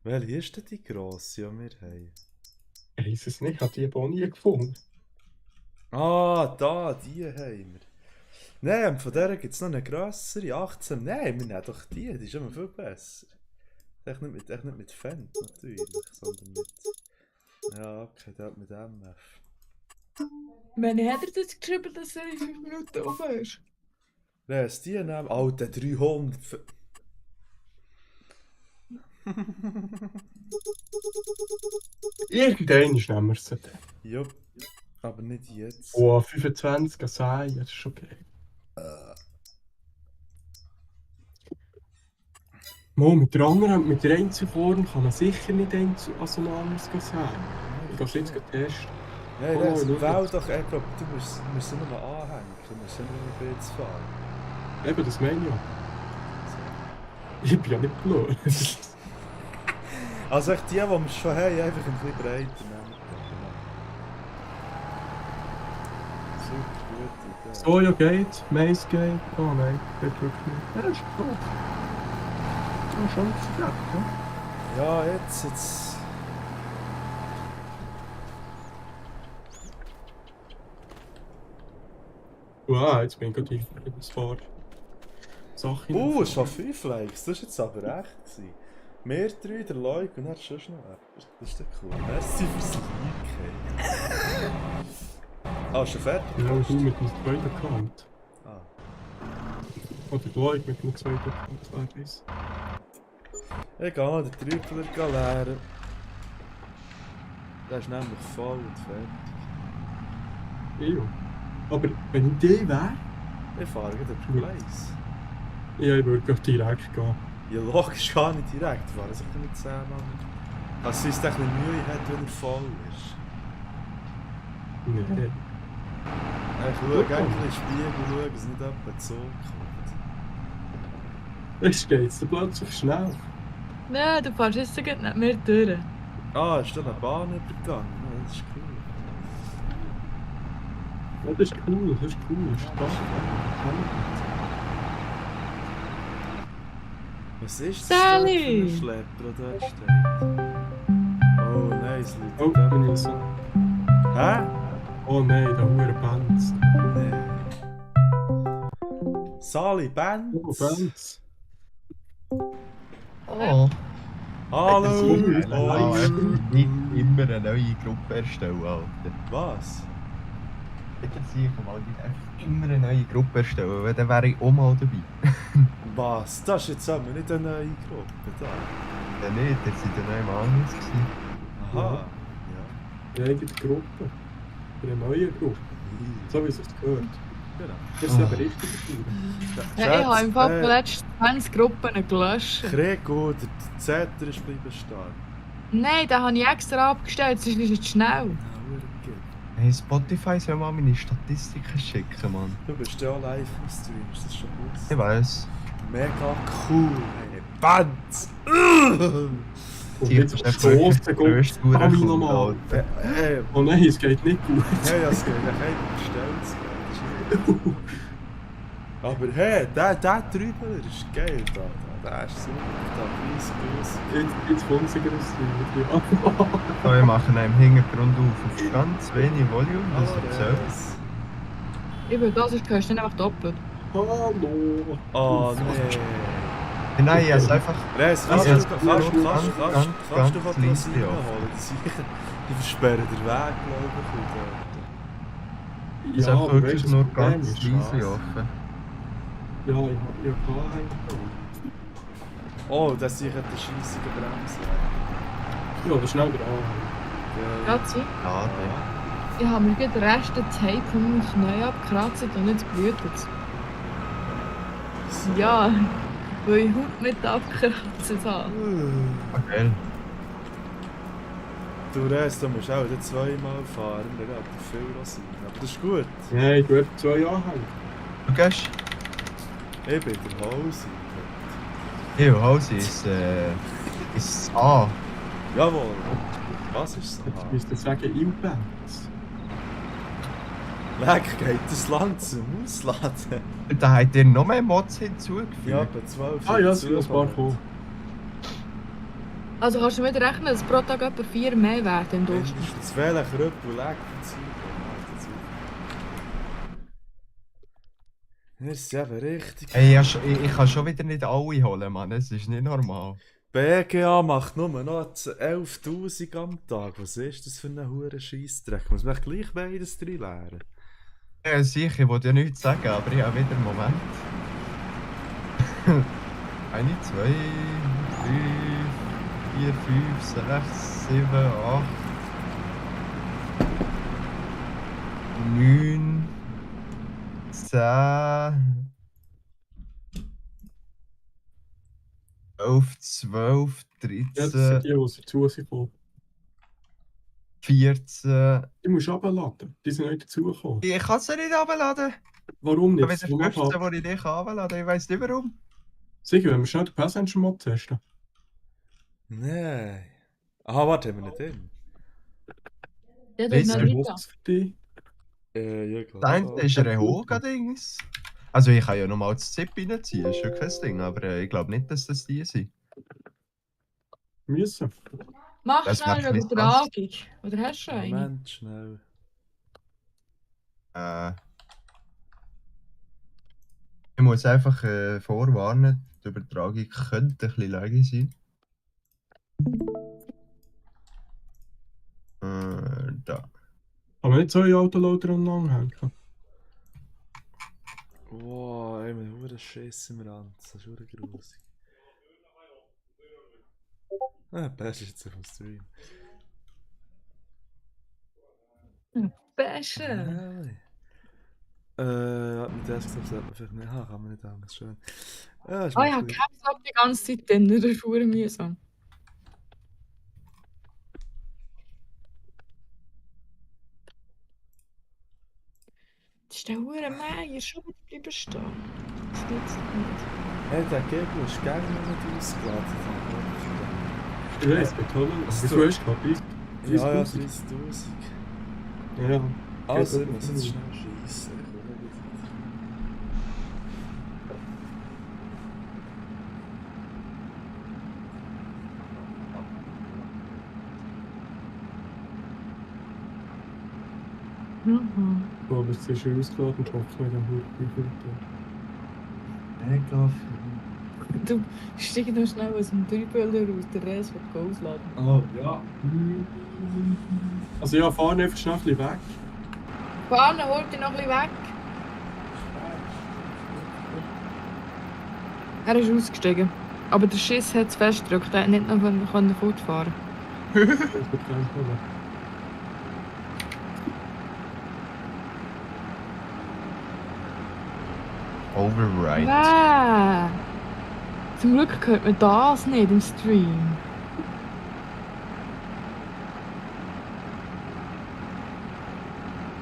Welche ist denn die grosse, die wir haben? Ich weiss es nicht, ich habe die aber auch nie gefunden. Ah, da, die haben wir. Nein, von der gibt es noch eine grössere, 18. Nein, wir nehmen doch die ist immer viel besser. Echt nicht mit Fendt, natürlich, sondern mit... Ja, okay, der hat mit MF. Wann hat er das geschrieben, dass er in 5 Minuten rum ist? Lass die nehmen. Alter, 300. Irgendwann nehmen wir sie dann. Jupp, aber nicht jetzt. Oh, 25 sein, das ist schon geil. Mal, mit der anderen, mit der Einzelform kann man sicher nicht also noch anders sagen. Ich gehe es jetzt testen. Nein, Oh, das schau wähl jetzt. doch, ich glaube, du musst sie nur anhängen. Du musst sie nur ein bisschen fahren. Eben, das meine ich auch. Ich bin ja nicht blöd. Also echt die wir schon haben, einfach ein bisschen breiter nehmen. Super, gute Idee. Soja geht, Mais geht. Oh nein, geht wirklich nicht. Ja, das ist gut. Ja, schon verkehrt, ja. Ja, jetzt. Wow, jetzt bin ich gerade in das Fahr. Sache. Schon 5 Likes, das war jetzt aber echt. Gewesen. Wir 3, der Leuk und dann schon noch jemand. Das ist doch cool. Merci fürs Like. Ah, schon fertig? Ja, du mit dem zweiten Account. Ah. Oder die Leute mit dem zweiten Account, wer weiß. Ich gehe mal den Trüffler leeren. Der ist nämlich voll und fertig. Ja. Aber wenn ich die wäre, Ich fahre gerade über Gleis. ja, ich würde gleich direkt gehen. Ja, logisch gar nicht direkt. Ich fahre sicher mit 10 Mann. Also, es ist ein bisschen Mühe hat, wenn er voll ist. Nee. Ich schaue gerne in den Spiegel, schaue, dass nicht jemand zurückkommt. Jetzt geht's dann plötzlich schnell. Nein, du fährst jetzt gleich nicht mehr durch. Ah, ist da eine Bahn übergegangen? Ja, das ist cool. Ja, das ist cool, das ist cool. Das ist das. Was ist das Sally! für ein Schlepper, der dort steht? Oh nein, es liegt Oh, bin ich so. Hä? Oh nein, da hure Bands. Nee. Sali, Benz! Oh, Bands. Oh, Hallo! oh, nicht immer eine neue Gruppe erstellen, Alter. Was? Bitte sicher mal nicht immer eine neue Gruppe erstellen, weil dann wäre ich auch mal dabei. Was? Das ist jetzt aber nicht eine neue Gruppe da. Ja nicht, das sind ja noch immer anders gewesen. Aha. Die eigene Gruppe. Eine neue Gruppe. Ja. So wie es uns gehört. Genau. Das ist aber richtig cool. Ja, ich habe im Fall von letzten 20 Gruppen gelöscht. Krieg gut, der Zetter ist bleiben stehen. Nein, den habe ich extra abgestellt, sonst ist es schnell. Ja, verdammt geil. Hey, Spotify soll mal meine Statistiken schicken, Mann. Du bist ja auch live im Stream, ist das schon Ich gut? weiß. Mega cool, ey. Bands! Und Sicher, jetzt das ist einfach wirklich stossen, der Gott, grösste Ami Hurenkunde, nochmal. Alter. Oh nein, es geht nicht gut. Hey, das geht ja keiner bestellt. Aber hey, der Trübler ist geil da. Der ist super, da ist Jetzt kommt sie gerade. So, wir machen ihn im Hintergrund auf ganz wenig Volume, das erzählt. Eben, das ist, hörst du dann einfach doppelt. Hallo. Oh nee. Nein, er ist einfach Reis, Ja, kannst das du ist gerade ganz, was ganz leise reinholen? Die versperren den Weg, glaube ich. ist einfach aber wirklich weißt du, nur das Problem ganz ist, leise offen. Ja, ich habe Oh, das ist sicher der scheissige Bremse. Ja, das ist schnell der Anhang. Gerade sie. Ja, Ich habe mir gerade den Rest der Tape von meinem Knie abgekratzt und jetzt blutet es. Ja, weil ich Haut mit abgekratzt habe. okay. Du Reis, da musst du auch nicht zweimal fahren, dann hat er viel sein. Aber das ist gut. Ja, ich tue etwa 2 Anhänge. Du gehst? Ich bin der Hause. Ja, Hause ist A. Jawohl. Was ist so? Jetzt müsst ihr sagen, Ilbenz. Leck, geht das Land zum Ausladen? Da hat ihr noch mehr Mods hinzugefügt. Ja, bei 12. Ah ja, es sind noch ein paar gekommen. Also kannst du wieder rechnen, dass pro Tag etwa 4 mehr werden im Durchschnitt. Mindestens welcher Krüppel leckt das ist eben richtig. Ey, ich kann schon wieder nicht alle holen, Mann. Das ist nicht normal. BGA macht nur noch 11.000 am Tag. Was ist das für ein hoher Scheissdreck? Muss man gleich beides drin lernen? Ja, sicher, ich wollte ja nichts sagen, aber ich habe wieder einen Moment. 1, 2, 3, 4, 5, 6, 7, 8, 9, 10, 11, 12, Ja, das sind 13, die, die dazu sind gekommen. 14. Die musst du runterladen. Die sind nicht dazugekommen. Ich kann sie nicht runterladen. Warum Ich nicht? habe wieder 15, die ich nicht runterladen kann. Ich weiß nicht warum. Sicher, wenn wir schnell den Passenger-Mod testen. Nein. Aha, warte, haben wir nicht den? Ja, Das das ist ist Wer noch wusste weiter. es für dich? Ja, Das eine ist ein Hoga-Dings. Also ich kann ja nochmal das Zip reinziehen, ist schon kein Ding, aber ich glaube nicht, dass das die sind. Müssen. Mach Das schnell macht eine nicht Übertragung. Oder hast du schon eine? Moment, schnell. Ich muss einfach vorwarnen, die Übertragung könnte ein bisschen laggy sein. Da. Kann man nicht 2 Autoloader aneinander hängen? Wow, ey, wir haben einen Schiss im Rand. Das ist verdammt grusig. Ah, Bash ist jetzt auf dem Stream. Besser. Mit Desktop sollte man vielleicht nicht. Ah, kann man nicht anders. Schön. Ja, ist Ah, ich mal habe ein bisschen- Caps Lock die ganze Zeit drin, das ist verdammt mühsam. Das ist der verdammt Meier, schon wieder bleiben stehen. Das gibt's doch nicht. Hey, der Gegner ist gerne noch nicht ausgeladen. Ich weiß, bei Tonnen. Wie viel hast du gehabt? 30? Ja, ja, 30'000? 30.000. Ja. Also, ich Geht muss aber jetzt nicht. schnell schiessen. Mhm. Oh, aber es ist schon ausgeladen und hoffe, mit dem Hut Du steig noch schnell aus dem Dreiböller raus, der Rest wird ausladen. Oh, ja. Also ja, fahren einfach schnell ein bisschen weg. Fahne, holt dich noch ein bisschen weg. Er ist ausgestiegen. Aber der Schiss hat es festgedrückt, er hat nicht noch fortfahren Das wird kein Problem. Override. Wow. Zum Glück hört man das nicht im Stream.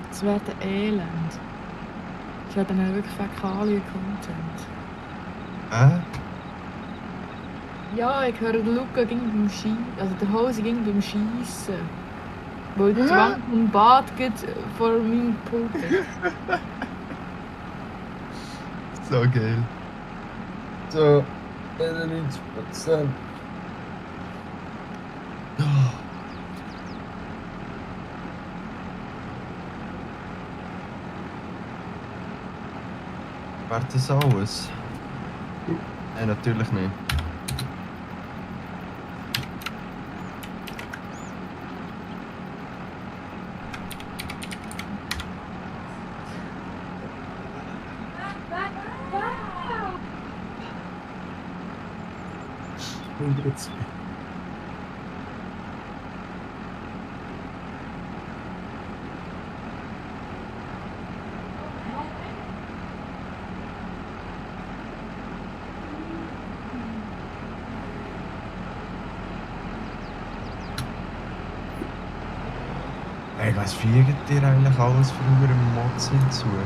Das wäre ein Elend. Das wäre dann auch wirklich Fäkalien-Content. Ja, ich höre den Luca ging beim Schießen, also der Hose ging beim Schießen. Weil die Wand vom Bad geht vor meinem Pult ist. So geil. So, 91%. War das alles? Natürlich nicht. Wow! 102. Ey, was fliegt dir eigentlich alles für einen Mods hinzu? Mann?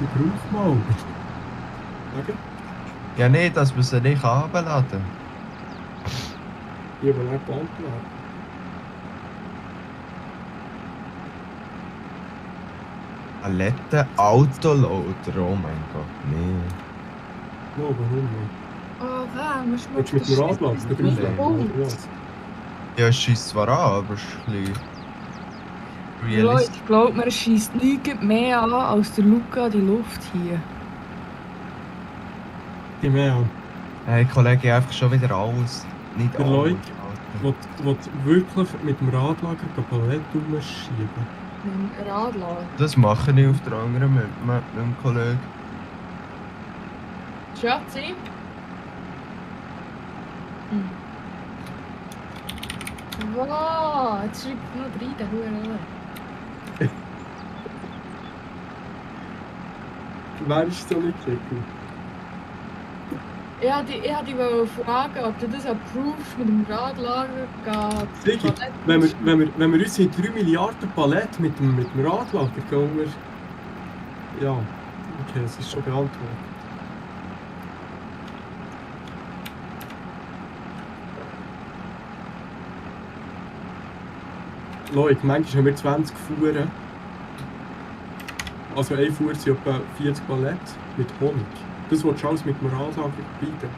Ich brauche mal. Okay. Ja, nicht, dass man sie nicht herunterladen kann. Ich habe nicht beantwortet. Palette Autoloader, oh mein Gott, nee. No, warum nicht? Oh, Ram, was Willst du mit dem Rad laufen? Du nicht. drauflegen, oder was? Ja, es schießt zwar an, aber es ist ein bisschen Ja, realistisch. ich glaube, man schießt nichts mehr an als der Luca die Luft hier. Die mehr an. Hey Kollege, einfach schon wieder alles. Nicht Der alles. Leute, Alter. die wirklich mit dem Radlager die Palette umschieben. Mit dem Radlager. Das mache ich auf der anderen mit dem Kollegen. Schatzi? Hm. Wow, jetzt schreibt noch rein, der Hurenöl. Wer ist so nicht gekriegt? Ich wollte dich fragen, ob du das approvest mit dem Radlager geht. Sigi, wenn wir uns in 3 Milliarden Palette mit dem Radlager gehen wir... Ja, okay, das ist schon beantwortet. Leute, manchmal haben wir 20 Fuhren. Also eine Fuhr sind etwa 40 Palette mit Honig. Das willst du alles mit dem Radlager bieten.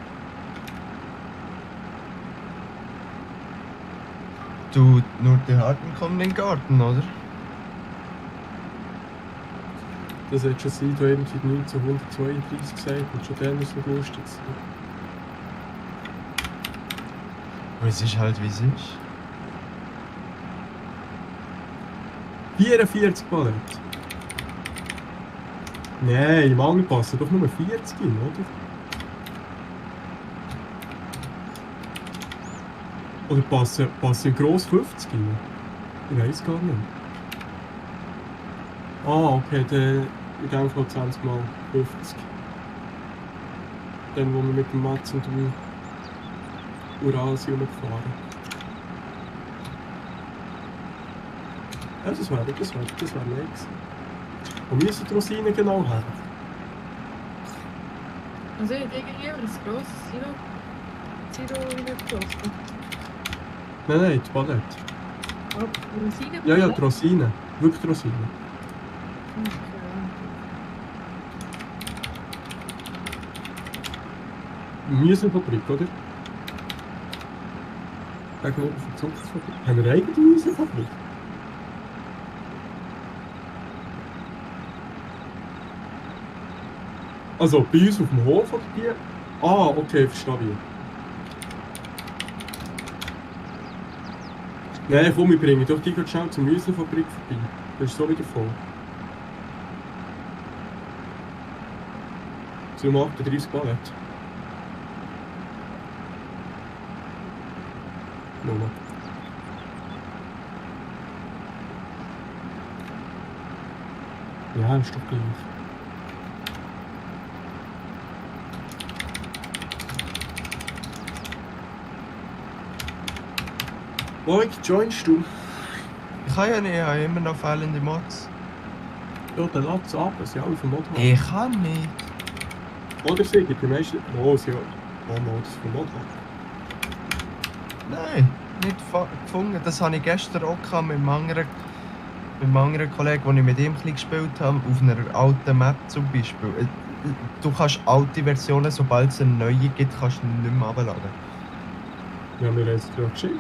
Du, nur die Harten kommen in den Garten, oder? Das hat schon seit irgendwie 1932 gesagt und schon dann ist es nicht lustig gewesen. Aber es ist halt wie es ist. 44 Palette. Nein, im Mangel passen doch nur 40 in, oder? Oder passen im Gross 50 in? Ich weiß gar nicht. Ah, okay, dann in dem Fall 20 mal 50. Dann, wo wir mit dem Mats und dem Ural sind rumgefahren. Ja, das wäre nice. Und wie sind die Rosinen genau her? Also ich hätte irgendwie ein grosses Zero reingeschossen. Nein, die Palette. Aber Rosinen? Ja, die Rosinen. Wirklich die Rosinen. Müsli-Fabrik, oder? Sagen wir auf der Zuckerfabrik. Haben wir eigene Müsli-Fabrik? Also bei uns auf dem Hof oder die? Ah, okay, verstehe ich. Nein, komm, wir bringen doch die gerade schnell zur Müsli-Fabrik vorbei. Das ist so wieder voll. So um 38 Palette. Nochmal. Ja, ist doch gleich. Moik, joinst du? Ich kann ja nicht, ich habe immer noch fehlende Mods. Ja, dann lass es ab, es sind alle vom Mod haben. Ich kann nicht. Oder sie gibt die meisten... Oh, sie haben... Oh, no, das ist vom Mod haben. Nein, nicht gefunden. Das habe ich gestern auch gehabt mit einem anderen Kollegen, wo ich mit ihm ein bisschen gespielt habe, auf einer alten Map zum Beispiel. Du kannst alte Versionen, sobald es eine neue gibt, kannst du nicht mehr runterladen. Ja, wir haben es gerade geschickt.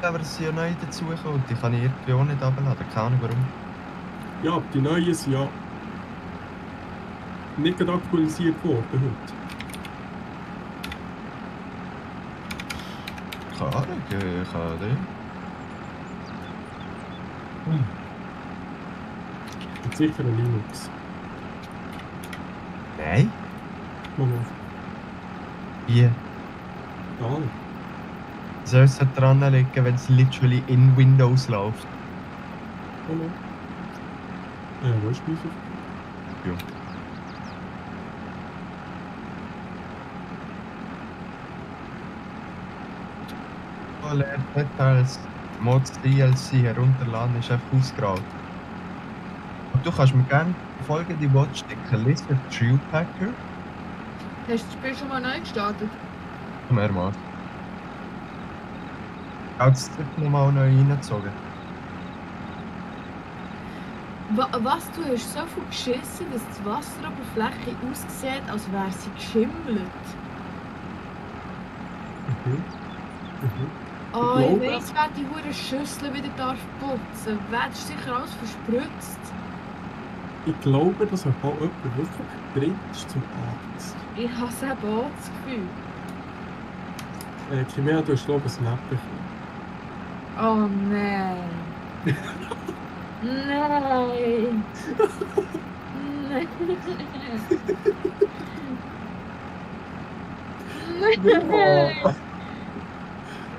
Aber es sind ja neue dazugekommen und die kann ich irgendwie auch nicht runterladen. Keine Ahnung warum. Ja, aber die neuen sind ja nicht gerade aktualisiert worden heute. Keine Ahnung, ich kann nicht. Gibt sicher ein Linux. Nein? Mama, Wie? gar nicht. Soll es dran liegen, wenn es literally in Windows läuft? Mama. Wo ist Speicher? Ja. Details, Mods DLC herunterladen ist einfach ausgeraubt. Aber du kannst mir gerne folgende Mods stecken. Lizard True Packer. Hast du das Spiel schon mal neu gestartet? Mehrmals. Auch das dritte nochmal neu reingezogen. Was? Du hast so viel geschissen, dass die Wasseroberfläche aussieht, als wäre sie geschimmelt. Oh, ich glaube- weiss, wer die hure Schüssel wieder darf putzen. Wer ist sicher alles verspritzt. Ich glaube, dass auch jemand wirklich drin ist zum Arzt. Ich habe es eben auch das Gefühl. Chimera, du hast glaube ich ein Snap bekommen. Oh nein. Nein. Nein. Nein.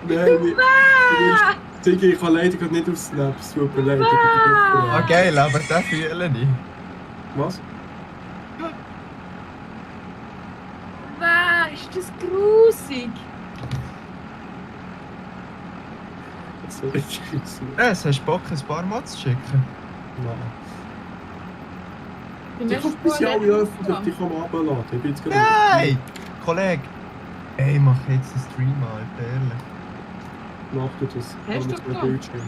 Nein, Ziggy, ich kann leider gerade nicht auf Snaps, tut mir leid. Ah, geil, aber den fühle ich. Was? Was? Ist das grusig? Das soll ich nicht Hast du Bock, ein paar Mods zu schicken? Nein. Beim Die ersten kommt bis Mal ja alle nicht öffentlich, die kann man runterladen. Ich bin jetzt gerade... Nein! Kollege! Ey, mach jetzt einen Stream, Alter, ehrlich. Mach du das. Hast du mit dem doch. Bildschirm.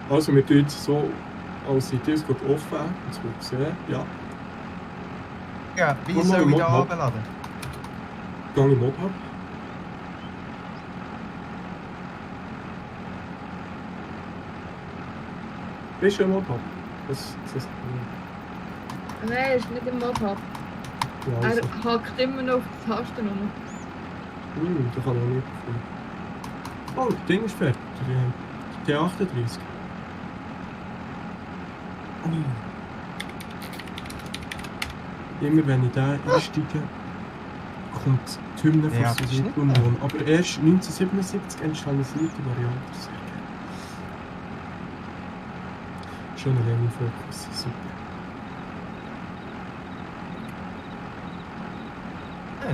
Also, wir tun jetzt so, als die Discord offen, das wird sehen, ja. Ja, wie Komm soll mal, ich da Mod runterladen? Gang im Mod ab. Bist du im Mod ab? Das Nein, er ist nicht im Mod-Hub. ja, also. Er hackt immer noch auf die Tasten rum. Da kann ich nicht gefunden. Oh, das Ding ist fertig. Die T38. Immer wenn ich da einsteige, kommt die Hymne von Ja, das ist nicht Sowjetunion. Aber erst 1977 initialisierte Variante. Sehr geil. Schöner Lenin-Fokus, super. Ja,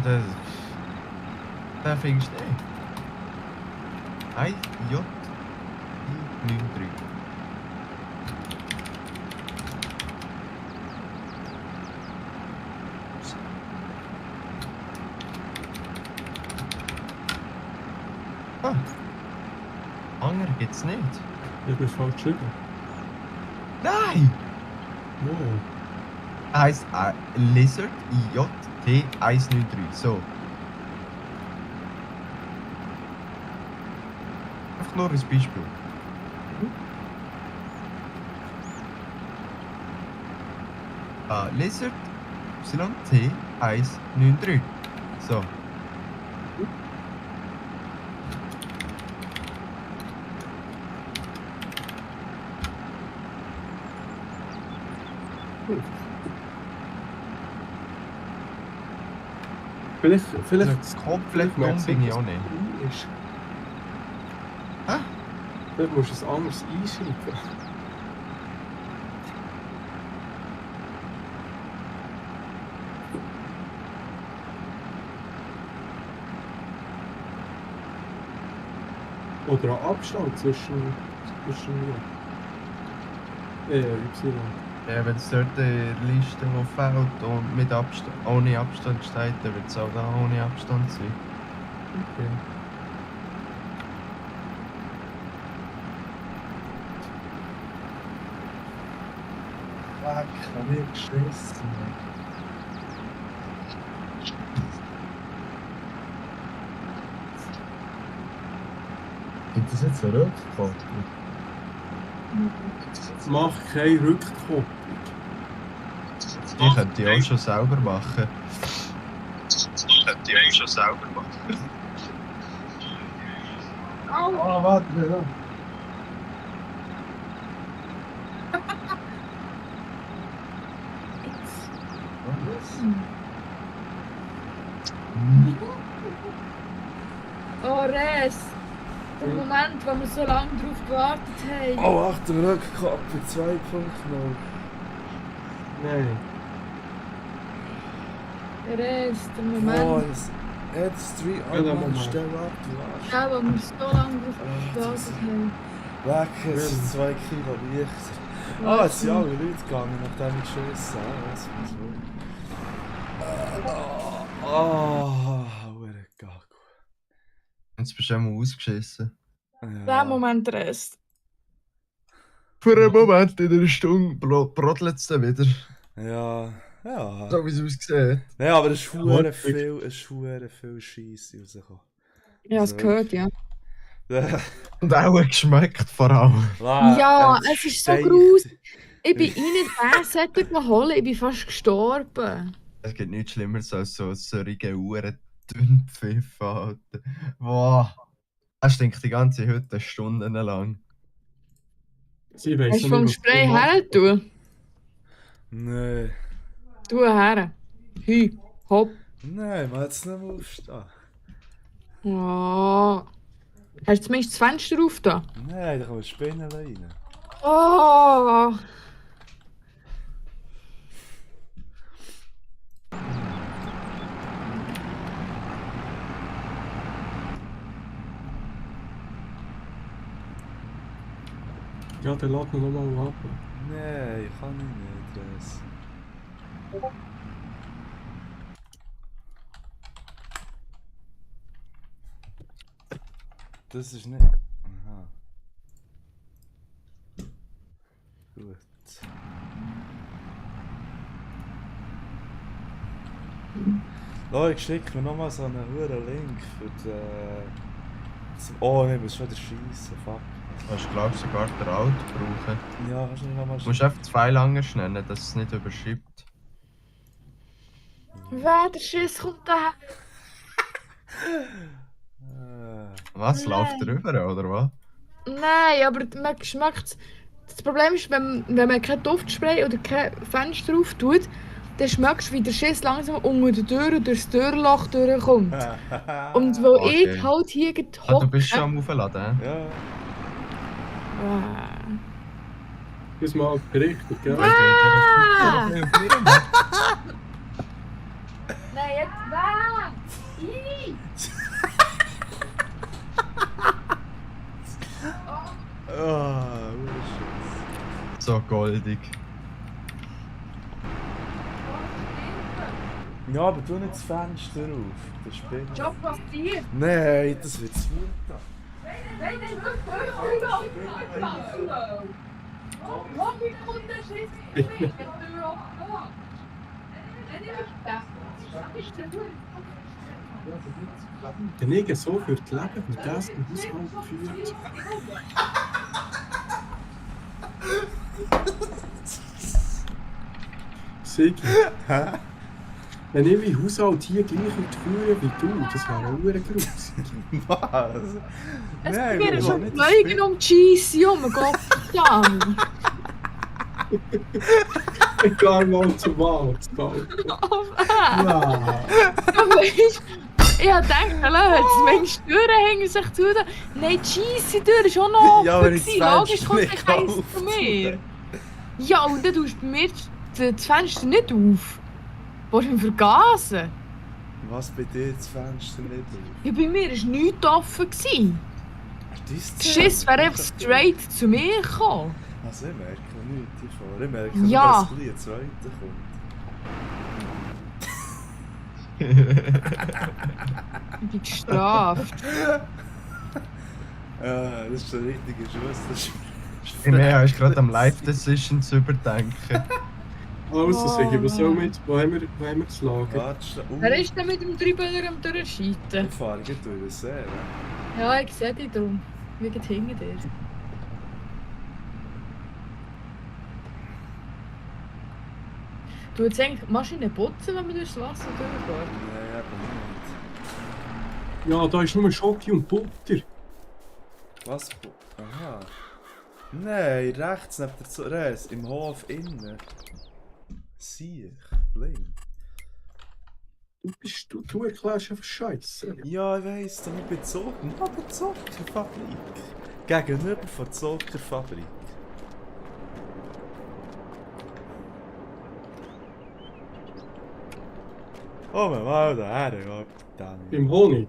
das findest du nicht. Ein J, I, 93. Ah. Anger gibt's nicht. Ich bin falsch geschrieben. Nein! Wow. Heißt Lizard IJT 193. So. Einfach nur ein Beispiel. Lizard YT 193. So. Vielleicht Also, komplett dumm bin ich auch nicht. Ist. Hä? Vielleicht musst du es anders einschreiben. Oder ein Abstand zwischen Y. Ja, wenn es dort in der Liste, die fehlt und mit Abstand, ohne Abstand steht, dann wird es auch da ohne Abstand sein. Okay. Fuck, hab ich geschissen. Gibt es jetzt eine Rückkopplung? Mach keine Rückkopplung. Ich könnte die auch schon selber machen. Oh, warte, ja. Oh, Res! Der Moment, wo wir so lange drauf gewartet haben. Oh, Achtung, Rückkopplung 2.0. Nein. Res, der Oh, Moment. jetzt 3 Ja, dann Mann, mal. stell ab, du Arsch. Ja, wo wir so lange drauf gewartet haben. Weg, jetzt ist 2 Kilo leichter. Ah, es sind alle Leute gegangen, nachdem ich geschissen habe. Was für ein hure Gago. Jetzt bist du einmal ausgeschissen. Der Moment, Res. Für einen Moment in einer Stunde brodelt es dann wieder. Ja, ja. So wie es aussieht. Ja, aber es ist hure Häufig. viel Scheisse rausgekommen. Ja, es gehört, ja. Und auch geschmeckt vor allem. Ja, es ist so gruselig. Ich bin rein den Sättigen holen, ich bin fast gestorben. Es gibt nichts Schlimmeres als so solche Uhren Dünnpfiff, Alter. Wow. Er stinkt die ganze Hütte stundenlang. Sie weiss Hast du noch vom nicht, was Spray sie macht. her tun? Nein. Tu her. Hü, hopp. Nein, man hat es nicht mehr aufstehen. Oh. Hast du zumindest das Fenster auf da? Nein, da kommen Spinnen rein. Oh. Ja, dann lad ihn nochmal ab. Nein, kann ich nicht, Res. Das ist nicht. Aha. Gut. Oh, ich schicke mir nochmal so einen hohen Link für die. Oh ne, ich muss schon wieder schiessen, fuck. Du kannst, glaube ich, sogar den Alt brauchen. Ja, kannst du nicht nochmal Du musst einfach 2 lange nennen, dass es nicht überschreibt. Wer der Schiss kommt da? Was? Nein. Läuft drüber, oder was? Nein, aber man schmeckt. Das Problem ist, wenn man kein Duftspray oder kein Fenster drauf tut, dann schmeckst du, wie der Schiss langsam unter der Tür und durchs Türloch durchkommt. Und wo Okay. ich halt hier Ah, du bist hocke. schon am Aufladen, Ja. Das mal berichtet, gell? Ah! hä? Nein, jetzt weg! Ah, So goldig. ja, aber tu nicht das Fenster auf. Das Spinnen. Schon passiert! Nein, das wird zu gut. Nein, wie kommt der Schiss? Ich will die Tür aufmachen. Der Neger so für das Leben und das im Haushalt führt. Sigi, wenn ich mein Haushalt hier gleich führen wie du, das wäre auch eine grusig. Was? Es Nein, wird wir schon wollen nicht Fliegen um die Scheisse um, Gott verdammt! Ich gehe mal zum Wald, Alter. Ja. Ich hab gedacht, jetzt Mensch, die Türen hängen sich zu. Nein, die Scheisse-Tür ist auch noch Ja, aber offen. ich das gewesen. Logisch Fenster kommt nicht der Scheiß von mir. Ja, und dann tust du bei mir das Fenster nicht auf. Willst du mich vergasen? Was bei dir das Fenster nicht auf? Ja, bei mir war nichts offen gewesen. Schiss wäre einfach straight zu mir gekommen. Also ich merke nichts davon. Ich merke, Ja. dass ein zweiter kommt. Ich bin gestraft. Das ist der richtige Schuss. Das ist Mehr ist gerade am Live-Decision zu überdenken. Also, Sigi, was Oh, soll Mann. mit? Wo haben wir das Lager? Warte schnell. Wer ist denn mit dem Drübeler am Durchscheiten? Ich fahre gleich durch den See. Ja, ich sehe dich drum. Wir gehen hinter dir. Du jetzt eigentlich die Maschine putzen, wenn man durchs Wasser durchfährt? Nein, eben nicht. Ja, da ist nur Schoki und Butter. Was? Aha. Nein, rechts neben der Res, im Hof innen. Sieh, blind. Du erklärst einfach Scheiße. Ja, ich weiss, dann ich bin Zucker. Aber Zuckerfabrik. Gegenüber von der Zuckerfabrik. Oh, wir mal daher, ja, dann. Beim Honig.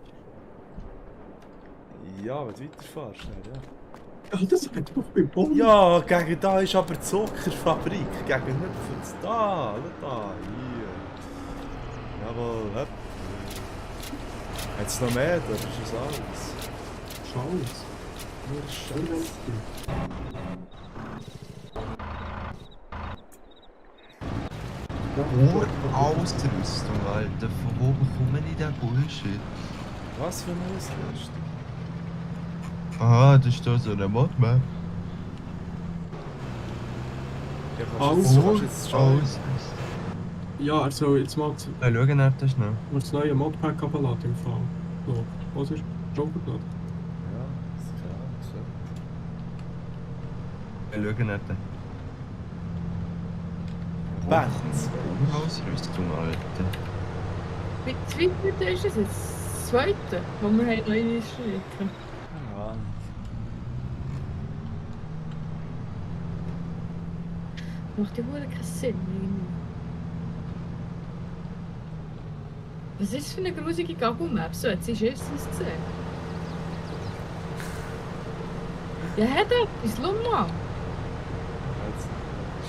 Ja, wenn du weiterfährst, schnell, ja. Ja, das hat doch beim Honig. Ja, gegen da ist aber die Zuckerfabrik. Gegenüber von da, da, hier. Jawohl, hopp. Hat's noch mehr, oder ist das alles? Scheiße. Nur Scheiße. Ausrüstung, Alter. Von wo bekomme ich den Bullshit? Was für eine Ausrüstung? Ah, das ist da so eine Modmap. Ja, Alles. kannst jetzt schon. Ausrüstung. Ja, also jetzt mal Schau nach das schnell. das neue Modpack abladen im Fall. So, oder? Runtergeladen. Ja, das kann so. Schau nach das. Bands. Ausrüstung, Alter. Wie zweite ist es jetzt? Das zweite, wo wir haben noch einschrecken. Keine Ahnung. Macht ja wohl keinen Sinn. irgendwie. Was ist das für eine grusige Gaggle-Map? So, jetzt ist erstens gesehen. Ja, hat etwas, schau mal. Jetzt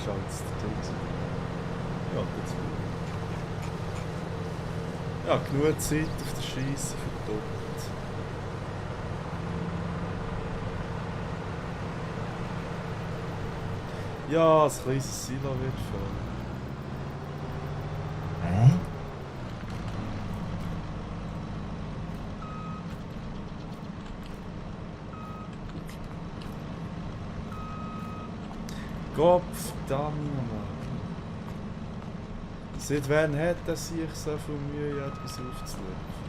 schaut's der Ding so. Ja, das ja, genug Zeit auf der Scheisse verdammt. Ja, ein kleines Silo wird voll. Hä? Kopf, verdammt nochmal. Seit wann hat das sich so viel Mühe, etwas aufzulösen?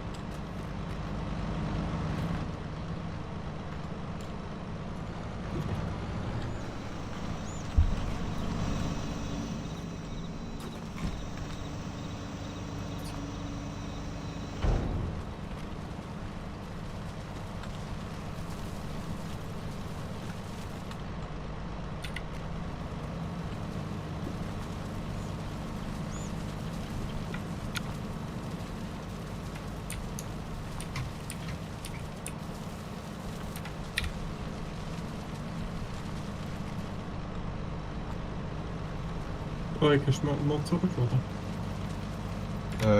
Oh, ich hast du mal Mods runtergeladen?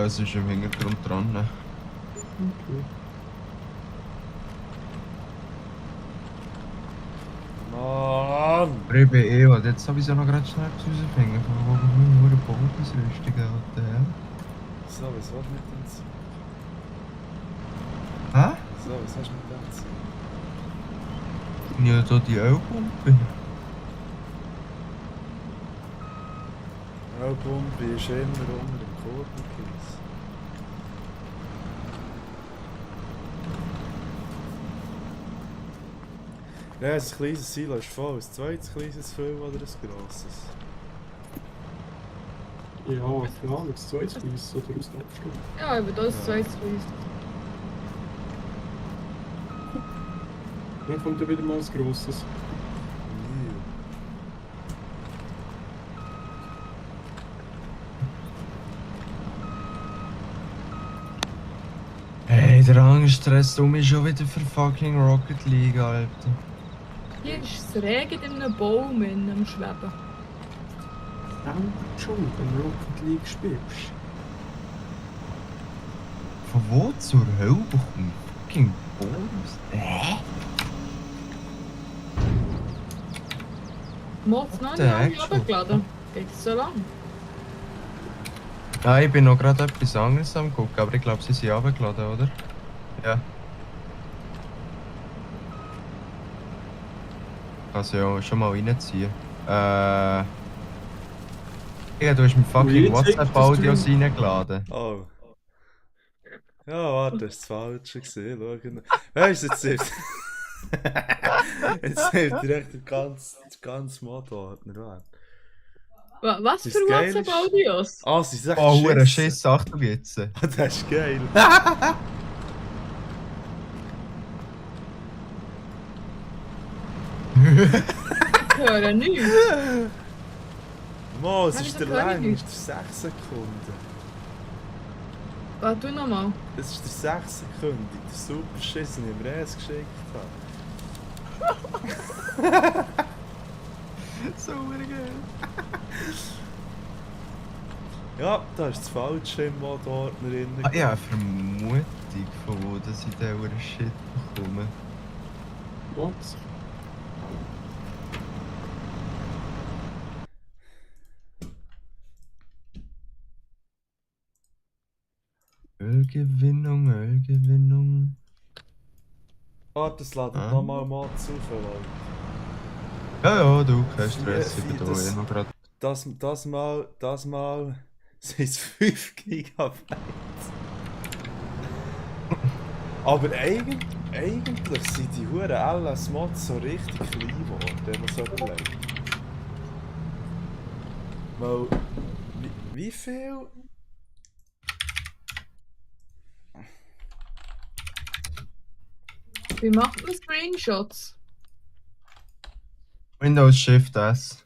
Es ist im Hintergrund dran. Okay. Mann! Aber ich bin eh, und jetzt sowieso noch gerade schnell rausfinden, von wo wir nur Bodensrüstung haben. So, was willst du mit dem Zeug? Hä? So, was hast du mit dem Zeug? Ja, da die Ölpumpe. Ölpumpe ist immer unter dem Kurvenkies. Ja, ein kleines Silo ist voll. Ein zweites kleines Film oder ein grosses? Ja, keine Ahnung, das zweite Fleiss oder aus der Abstand. Ja, aber das ist zweite Fleiss. Dann kommt ja wieder mal ein grosses. Hey, Hey, der Angststress um mich schon wieder für fucking Rocket League, Alter. Hier ist es Regen in einem Baum in am Schweben. Auch schon, wenn du Rocket League spielst. Von wo zur Hölle bekomme ich fucking Bonus? Mods noch nicht Der alle Action. runtergeladen. Geht so lang? Ah, ich bin noch gerade etwas anderes am gucken, aber ich glaube, sie sind runtergeladen, oder? Ja. Also ja, schon mal reinziehen. Ja, du hast mir fucking jetzt WhatsApp-Audios hast du- reingeladen. Oh. Ja, warte, das war das falsche gesehen. Schau. Weißt du, jetzt hilft. Jetzt hilft direkt der ganze Mod-Ordner. Warte. Was Ist für geil, WhatsApp-Audios? Ah, sie sagt Oh, hure Schiss, Achtung jetzt. Ah, das ist geil. Ich höre nichts. Mo, es Nein, ist wieso der höre ich Lang, nicht? es ist der 6 Sekunden. Warte, tu nochmal. Es ist der 6 Sekunden, der super Schiss, den ich mir erst geschickt habe. So geil. Ja, da ist das Falsche im Mod-Ordner drin. Ah, ja, Vermutung, von wo dass ich den hure Shit bekomme. Was? Ölgewinnung, Ölgewinnung. Warte, das ladet Ah. nochmal Mods auf, Leute. Ja, ja, du, kein Stress, ich Vier, bin da das- eh noch grad. Das mal sind es 5 GB. Aber eigentlich sind die Huren LS-Mods so richtig klein geworden, wenn man so überlegt. Weil, wie viel? Wie macht man Screenshots? Windows Shift S.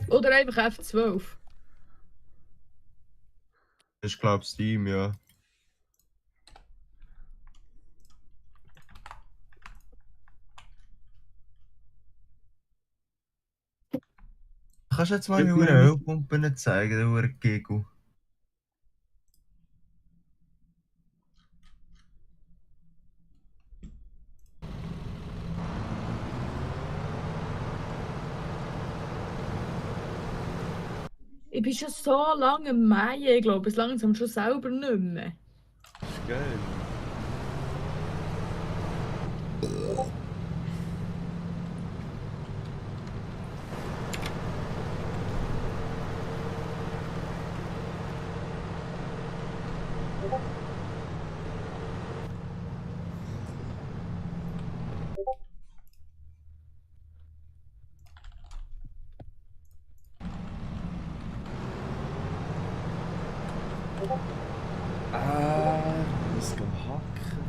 Oder einfach F12? Das ist, glaub ich, Steam, ja. Kannst du jetzt mal Gib meine mir- Ölpumpen zeigen, der hure Giggle? Ich bin schon so lange im Mai, ich glaube, es langsam schon selber nicht mehr. Das ist geil. Ich muss gehen hacken.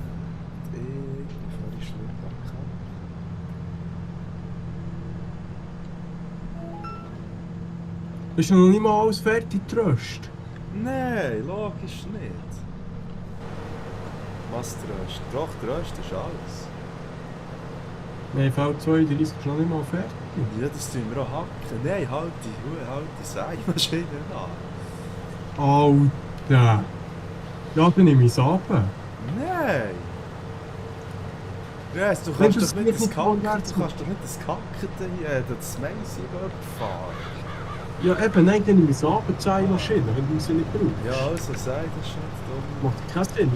Bevor ich schlimm hacken. Ist noch nicht mal alles fertig getröscht. Nein, logisch nicht. Was Tröst? Doch, Tröst ist alles. Nein, V32 ist noch nicht mal fertig. Ja, das tun wir auch hacken. Nein, halt die Sägemaschine an. Alter! Ja, dann nehme ich es ab. Nein! Yes, du Wenn kannst du doch es nicht nicht das Kacken, vorwärts du kannst doch nicht das Kacken hier, das Macy fahren. Ja, eben, nein, dann nehme ich es ab, die Maschine, wenn du sie nicht brauchst. Ja, also sei das schon dumm. Macht keinen Sinn,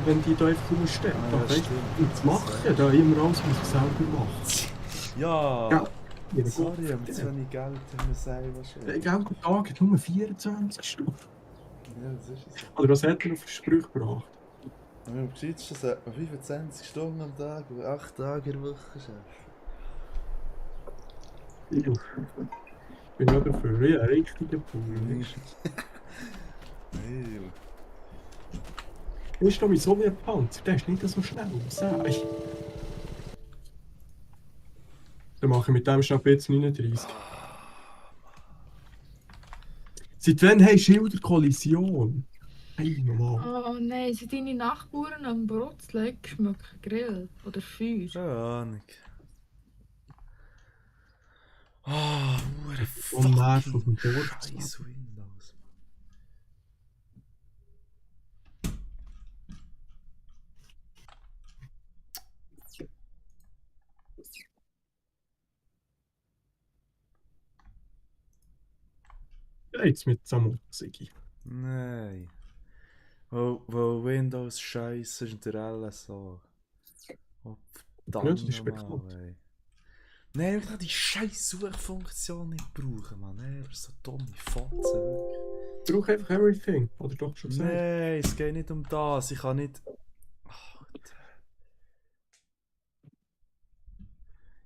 wenn die da einfach rumstehen. Ah, Da ja, weißt stimmt. du, das machen, da immer alles muss ich selber machen. Ja! Ja, ja Sorry, aber zu wenig Geld haben wir selber schon. Der ganze Tag hat nur 24 Stunden. Ja, das ist es. Oder was hat er auf Sprüche gebracht? Wenn man gescheit ist, sollte man 25 Stunden am Tag und 8 Tage in der Woche arbeiten. Ich bin ja dafür, ja, richtiger Pulver. Hey, Du bist doch wie so wie ein Panzer, der ist nicht so schnell, sag ich. Dann mache ich mit dem Schnapp jetzt 39. Seit wann haben Schilder Kollision? Hey, normal. Oh nein, sind deine Nachbarn am Brotzeln geschmeckt? Grill oder Feuer? Keine Ahnung. Ah, hure Vom Nerv auf dem fucking Dorf zu scheiß Windows. Ja, jetzt mit Samutzigi. Nein. Weil Windows scheiße ist und der LSA. Oh, Ja, verdammt das ist nochmal, bekannt. ey. Nein, ich kann die scheiß Suchfunktion nicht brauchen, Mann. Ey, das ist so dumme Fotzen, wirklich. Brauch einfach everything. Oder doch schon gesagt. Nein, es geht nicht um das. Ich kann nicht.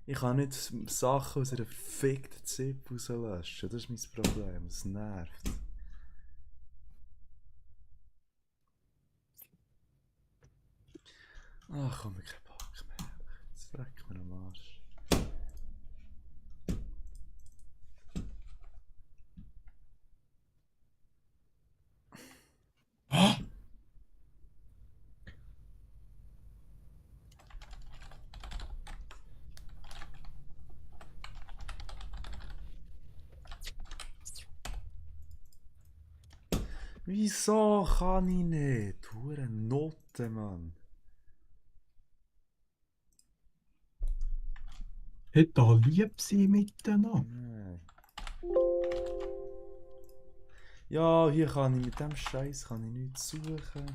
Ich kann nicht Sachen aus einer verfickten ZIP rauslöschen. Das ist mein Problem. Es nervt. Ach komm, ich hab keinen Bock mehr. Jetzt leck mir am Arsch. Wieso kann ich nicht? Hure Noten, Mann. Hätte da lieb sein miteinander. Nein. Ja, hier kann ich mit dem Scheiß kann ich nichts suchen.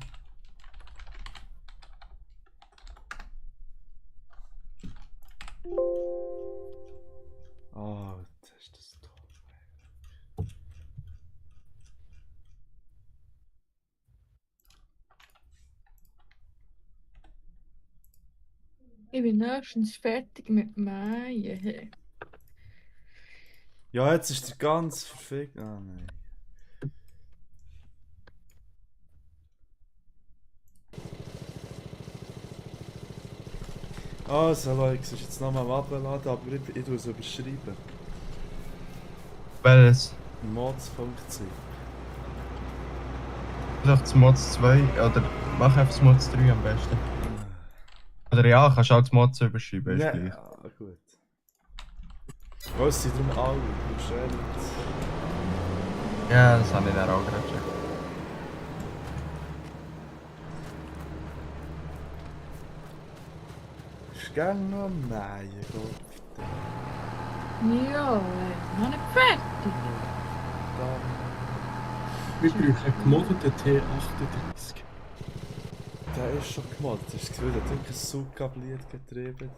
Ah, das ist das toll. Ich bin nächstens fertig mit Mähen. Hey. Ja, jetzt ist der ganz verfickt. Ah, nein. Also, Leute, es ist jetzt nochmal abgeladen, aber ich tue es überschreiben. Welches? Mods.zip. Vielleicht das Mods 2 oder mach einfach das Mods 3 am besten. Oder ja, kannst du auch das Mods überschreiben, ist Nein, gleich. ja, gut. Was sind darum alle? Du bist ehrlich. Ja, das habe ich dann auch gerade gecheckt. Ist gern noch nein, Gott. Ja, noch nicht fertig. Wir brauchen einen gemoddeten T38. Der ist schon gemoddet. Hast du das Gefühl, der hat wirklich ein Subkabliert getrieben?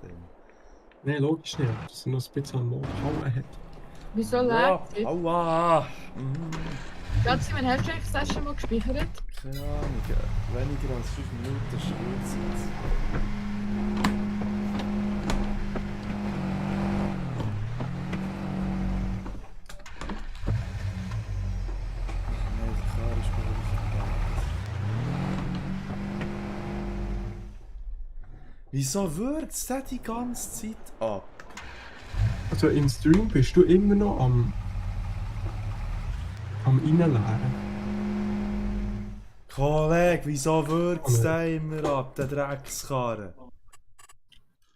Nein, logisch nicht. Dass er noch ein bisschen an Mod hat. Wieso Ja, lädt es? aua! Ganz mein hast du eigentlich das schon mal gespeichert? Keine Ahnung, weniger als 5 Minuten Spielzeit. Nein, klar ist mir verdammt. Wieso würzt der die ganze Zeit ab? Also im Stream bist du immer noch am Reinleeren. Kollege, wieso würzt der immer ab, der Dreckskarre?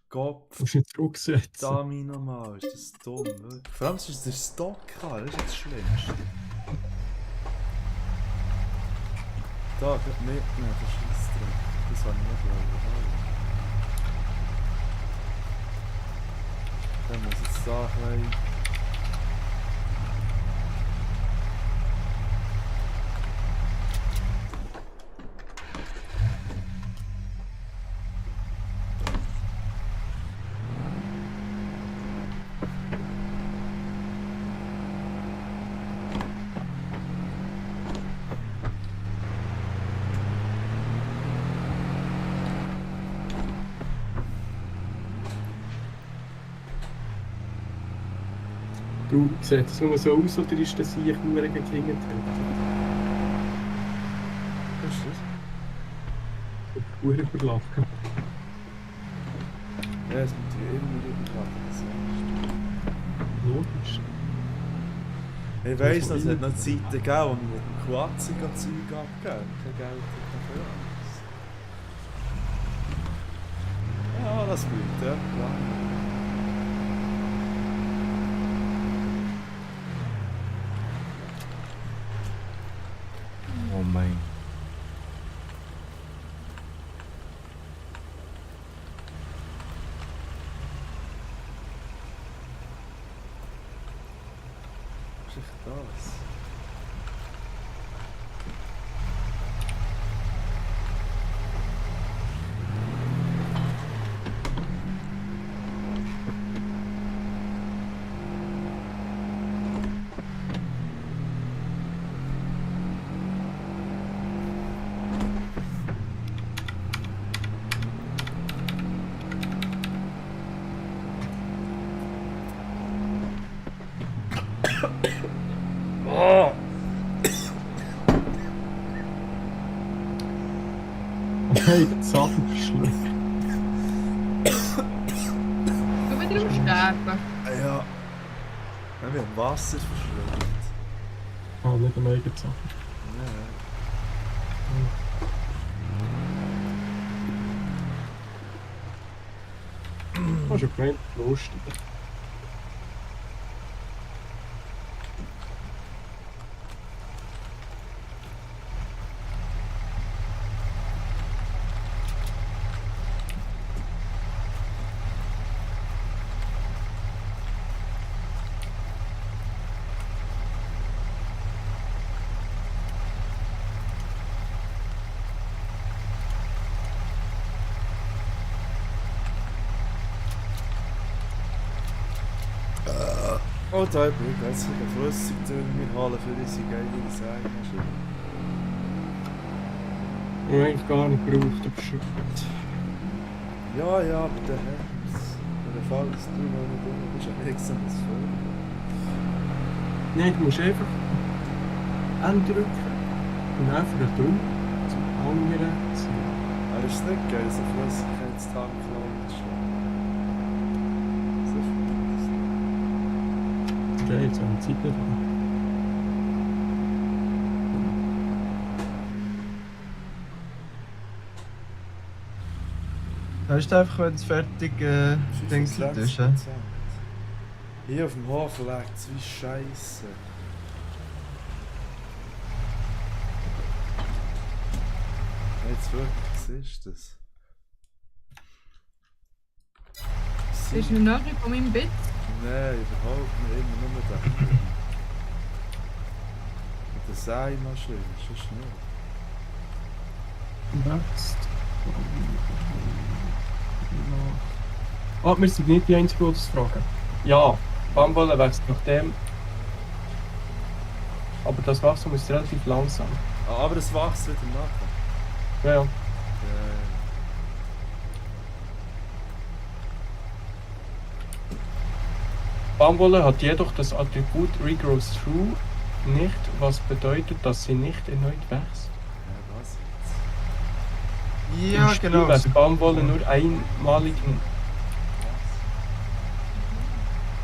Kopf. Du musst nicht zurücksetzen. Dami nochmal, ist das dumm, wirklich. Vor allem ist es der Stockcar, das ist das Schlimmste. Da, geht mitnehmen, der Scheissdreck. Das habe ich nicht wollen. Dann muss ich jetzt da ein bisschen... Du sieht es nur so aus, oder ist das hier nur geklingelt hat? Was ist das? Uhr überladen. Ja, es muss ja immer überladen, das ist. Logisch. Ich weiss noch, es hat noch Zeiten gegeben, wo wir mit dem Quatschen Zeug abgegeben. Kein Geld dafür. Ja, das bleibt, ja, klar. Oh mein. Was ist echt das? Oh! Hey, das Sachen verschluckt. Du wieder am Sterben. Ja. Wir haben Wasser verschluckt. Ah, nicht eine eigene Sache. Nee. Das ist ja gemeint, lustig. Oh, da bin ich jetzt eine Flüssigtöne holen für diese geile Designmaschine. Ich habe eigentlich gar nicht gebraucht, aber schon. Ja, ja, aber der Herz. Der Fall ist du noch nicht du bist ja extra das voll. Nein, du musst einfach andrücken und einfach einen Dünn zum anderen ziehen. Aber ist es nicht geil, so Flüssigkeitstank laden? Okay, jetzt haben wir Zeit nicht an. Weißt du einfach, wenn es fertig Dings ist, ja? Hier auf dem Hof liegt es wie Scheiße. Jetzt wirklich, was ist das? Das ist eine Nähe von meinem Bett. Nein, überhaupt nicht. Immer nur da. Mit der Sämaschine, sonst nicht. Next. Ah, wir sind nicht die Einzigen, die das fragen. Ja, Baumwolle wächst nach dem. Aber das Wachstum ist relativ langsam. Ah, aber es wächst wieder nachher. Ja, ja. Baumwolle hat jedoch das Attribut Regrows True nicht, was bedeutet, dass sie nicht erneut wächst. Ja, was Ja, Im Spiel genau. wächst Baumwolle nur einmaligen.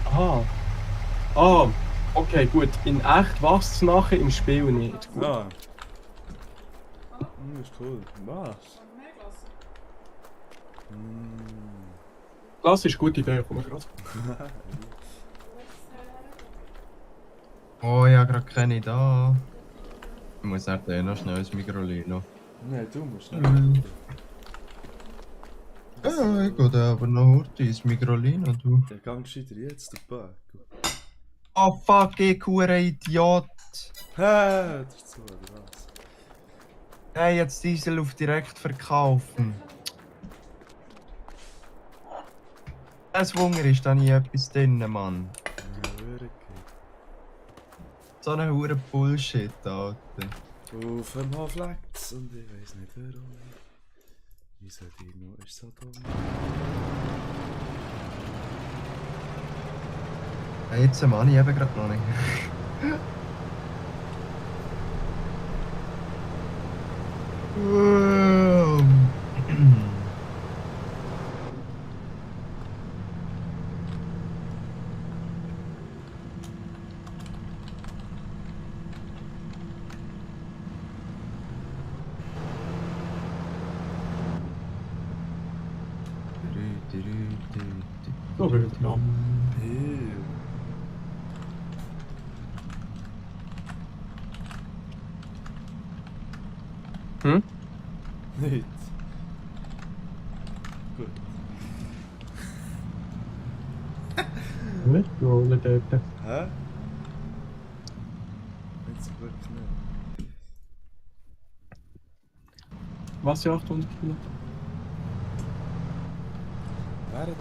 Aha. Ah, okay, gut. In echt wächst es nachher, im Spiel nicht. Gut. Ah. Ist cool. Was? Das ist eine gute Idee, komm gerade. Oh, ich habe gerade keine da. Ich muss halt noch schnell ins Mikrolino. Nein, du musst nicht. Ja, ich gehe da aber noch heute ins Mikrolino, du. Der gang gescheiter jetzt dabei. Oh fuck, ich hure Idiot! Hä, das ist zu, oder was? Nein, jetzt Diesel auf direkt verkaufen. Das Wunder ist da nie etwas drin, Mann. Ja, wirklich. So eine hure Bullshit, Alter. Auf dem Hof leckt's und ich weiss nicht warum. Wieso die nur ist so dumm? Ja, jetzt Mann, ich eben gerade noch nicht. So wieder, ja. Hm? Nicht. Gut. Nicht rollen dort. Hä? Nicht zum Glück nicht. Was ja 800 Kilo? Wer hat 800?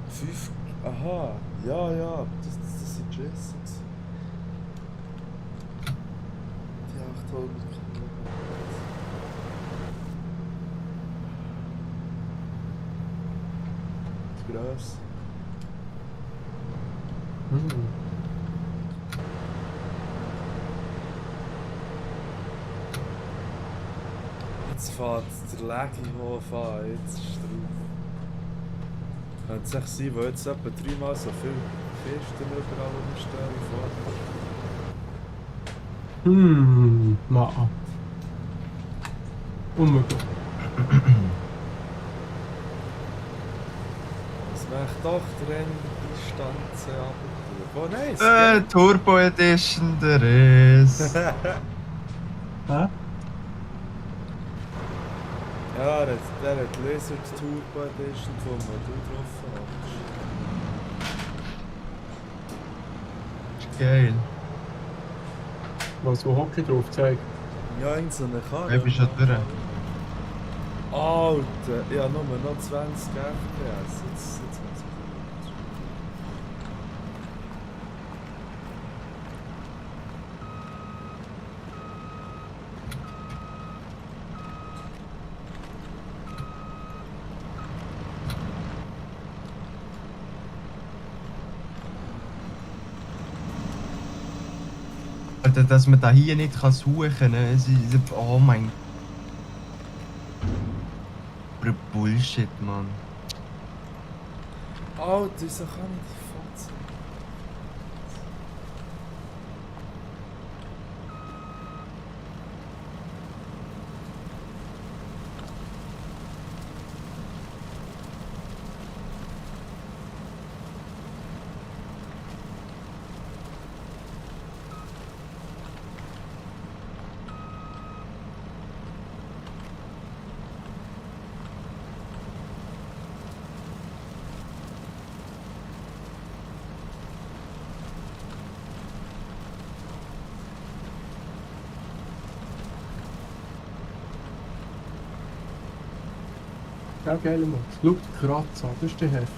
Fünf. Aha, ja, das sind Jason. Die 800 Kilo. Die Grösse. Hm. Jetzt fährt der Legi-Hof an, jetzt ist er auf. Könnte es echt sein, weil jetzt etwa 3-mal so viel Kisten überall rumstehen wie vorher. Nein. Unmöglich. Das möchte doch der Renndistanz abtun. Oh nein, es Turbo Edition, der ist. Hä? Ja, der hat Lizard Turbo Edition, wo du drauf hast. Geil. Was, wo Hockey drauf zeigt? Ja, irgend so eine Karre. Ich bin schon durch. Alter, ich habe nur noch 20 FPS. Jetzt muss ich Alter, dass man da hier nicht suchen kann, ne? Oh mein... Bullshit, Mann. Alter, wieso kann ich die Fotze? Ja, geil, Mann. Schau den Kratz an, das ist der Heft.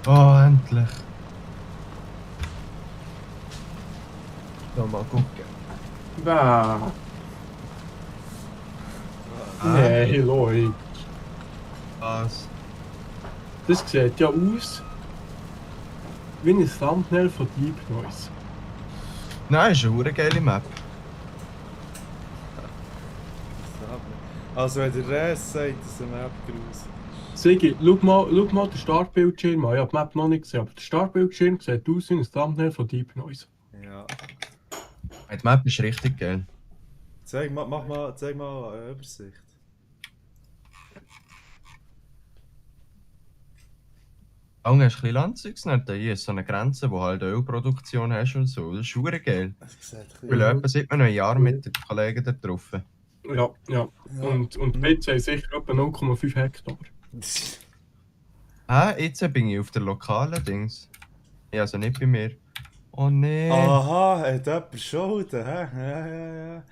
Oh, endlich. So, mal gucken. Bah. Nee, Leute. Was? Das sieht ja aus wie ein Thumbnail von Deep Noise. Nein, ist eine geile Map. Also wenn der Rest sagt, dass eine Map gruselig Sigi, schau mal den Startbildschirm an. Ich habe die Map noch nicht gesehen, aber der Startbildschirm sieht aus wie ein Thumbnail von Deep Noise. ist. Ja. Die Map ist richtig geil. Zeig mal eine Übersicht. Auch hast du ein bisschen Landzeugs nicht. Hier ist so eine Grenze, wo halt Ölproduktion hast und so. Das ist schon geil. Es sieht ein Weil bisschen... etwa seit einem Jahr mit den Kollegen da getroffen. Ja. Und die Pizza haben sicher etwa 0,5 Hektar. Jetzt bin ich auf der lokalen Dings. Ja, also nicht bei mir. Oh nee. Aha, hat jemand Schulden, hä? Ja.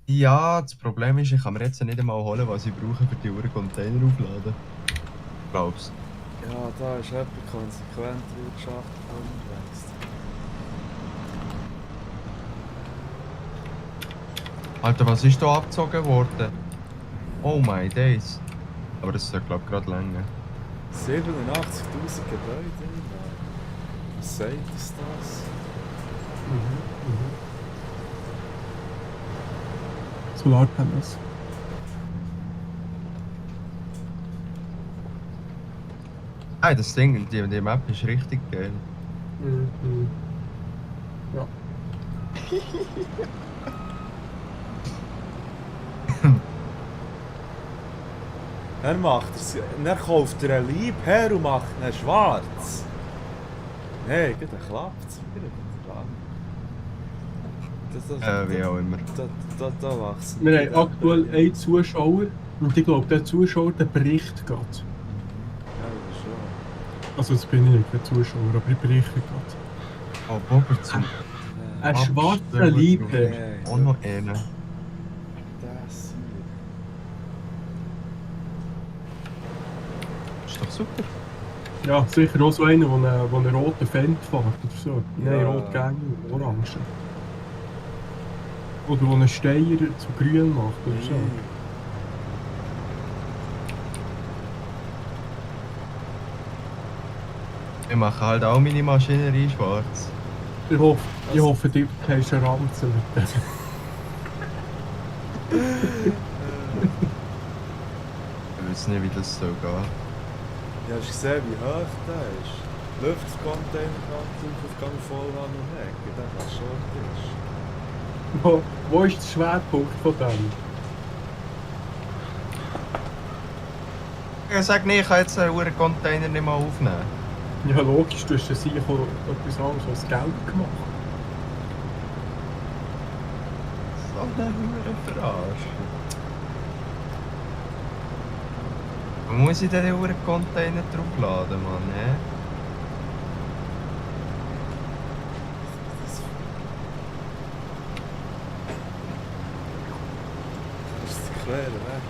Ja, das Problem ist, ich kann mir jetzt nicht einmal holen, was ich brauche, für die Uhr Container aufladen. Glaubst du? Ja, da ist jemand konsequent Wirtschaft umwächst. Alter, was ist da abgezogen worden? Oh my days. Aber das sollte, glaube ich, gerade länger. 87'000 Gebäude. Was sagt uns das? Solarpanels. Ah, das Ding, die Map ist richtig geil. Ja. Dann macht er's, dann kauft er einen Leib her und macht ihn schwarz. Nein, dann klappt es wieder. Wie auch immer. Da wachsen. Wir haben aktuell einen Zuschauer und ich glaube, der Zuschauer der berichtet gerade. Ja, das schon. Also, das bin ich nicht, der Zuschauer, aber ich berichte gerade. Oh, Bober zum Ein schwarzer Leibherr. auch noch einen. Das hier. Ist doch super. Ja, sicher auch so einer, der einen roten Fendt fährt oder so. Nein, Ja. rot gegen orange. Oder der einen Steier zu grün macht oder so. Ich mache halt auch meine Maschinerie schwarz. Ich hoffe, du hast einen Ranzen mit dem. Ich weiß nicht, wie das soll gehen. Ja, hast du gesehen, wie hoch der ist? Luftcontainer ganz auf Gang voll an und weg. Der kann schon ist. Wo ist der Schwerpunkt von dem? Ich sage nicht, ich kann jetzt einen Container nicht mehr aufnehmen. Ja, logisch, du hast ja sicher etwas anderes als Geld gemacht. So eine Verarsch. Wo muss ich denn den Container draufladen, Mann? Hä? Das ist der Quere weg.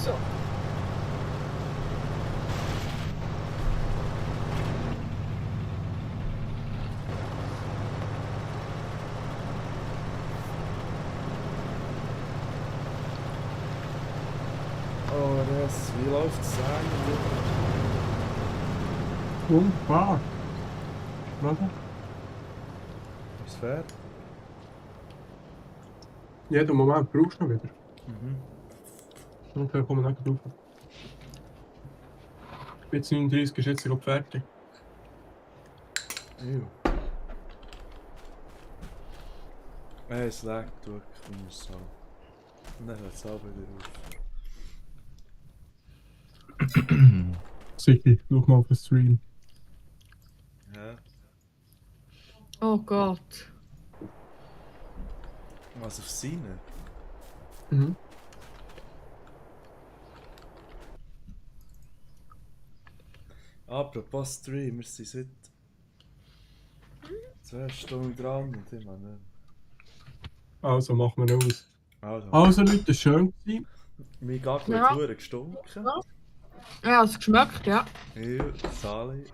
So. Oh, das, wie läuft es eigentlich? Wunderbar. Oder? Ist fertig? Jeden Moment brauchst du noch wieder. Mhm. Okay, kommen wir nicht drauf. Jetzt 39 ist jetzt gerade fertig. Ew. Es leckt wirklich wie so. Und dann hört es auch wieder auf. Sicher, schau mal auf den Stream. Ja. Oh Gott. Was auf seine? Mhm. Apropos Stream, wir sind seit 2 Stunden dran und ich meine nicht. Also machen wir noch aus. Also, Also Leute, das war schön gewesen. mein Gackel Ja. hat verdammt gestunken. Ja, es geschmeckt, ja. Hier, Sali.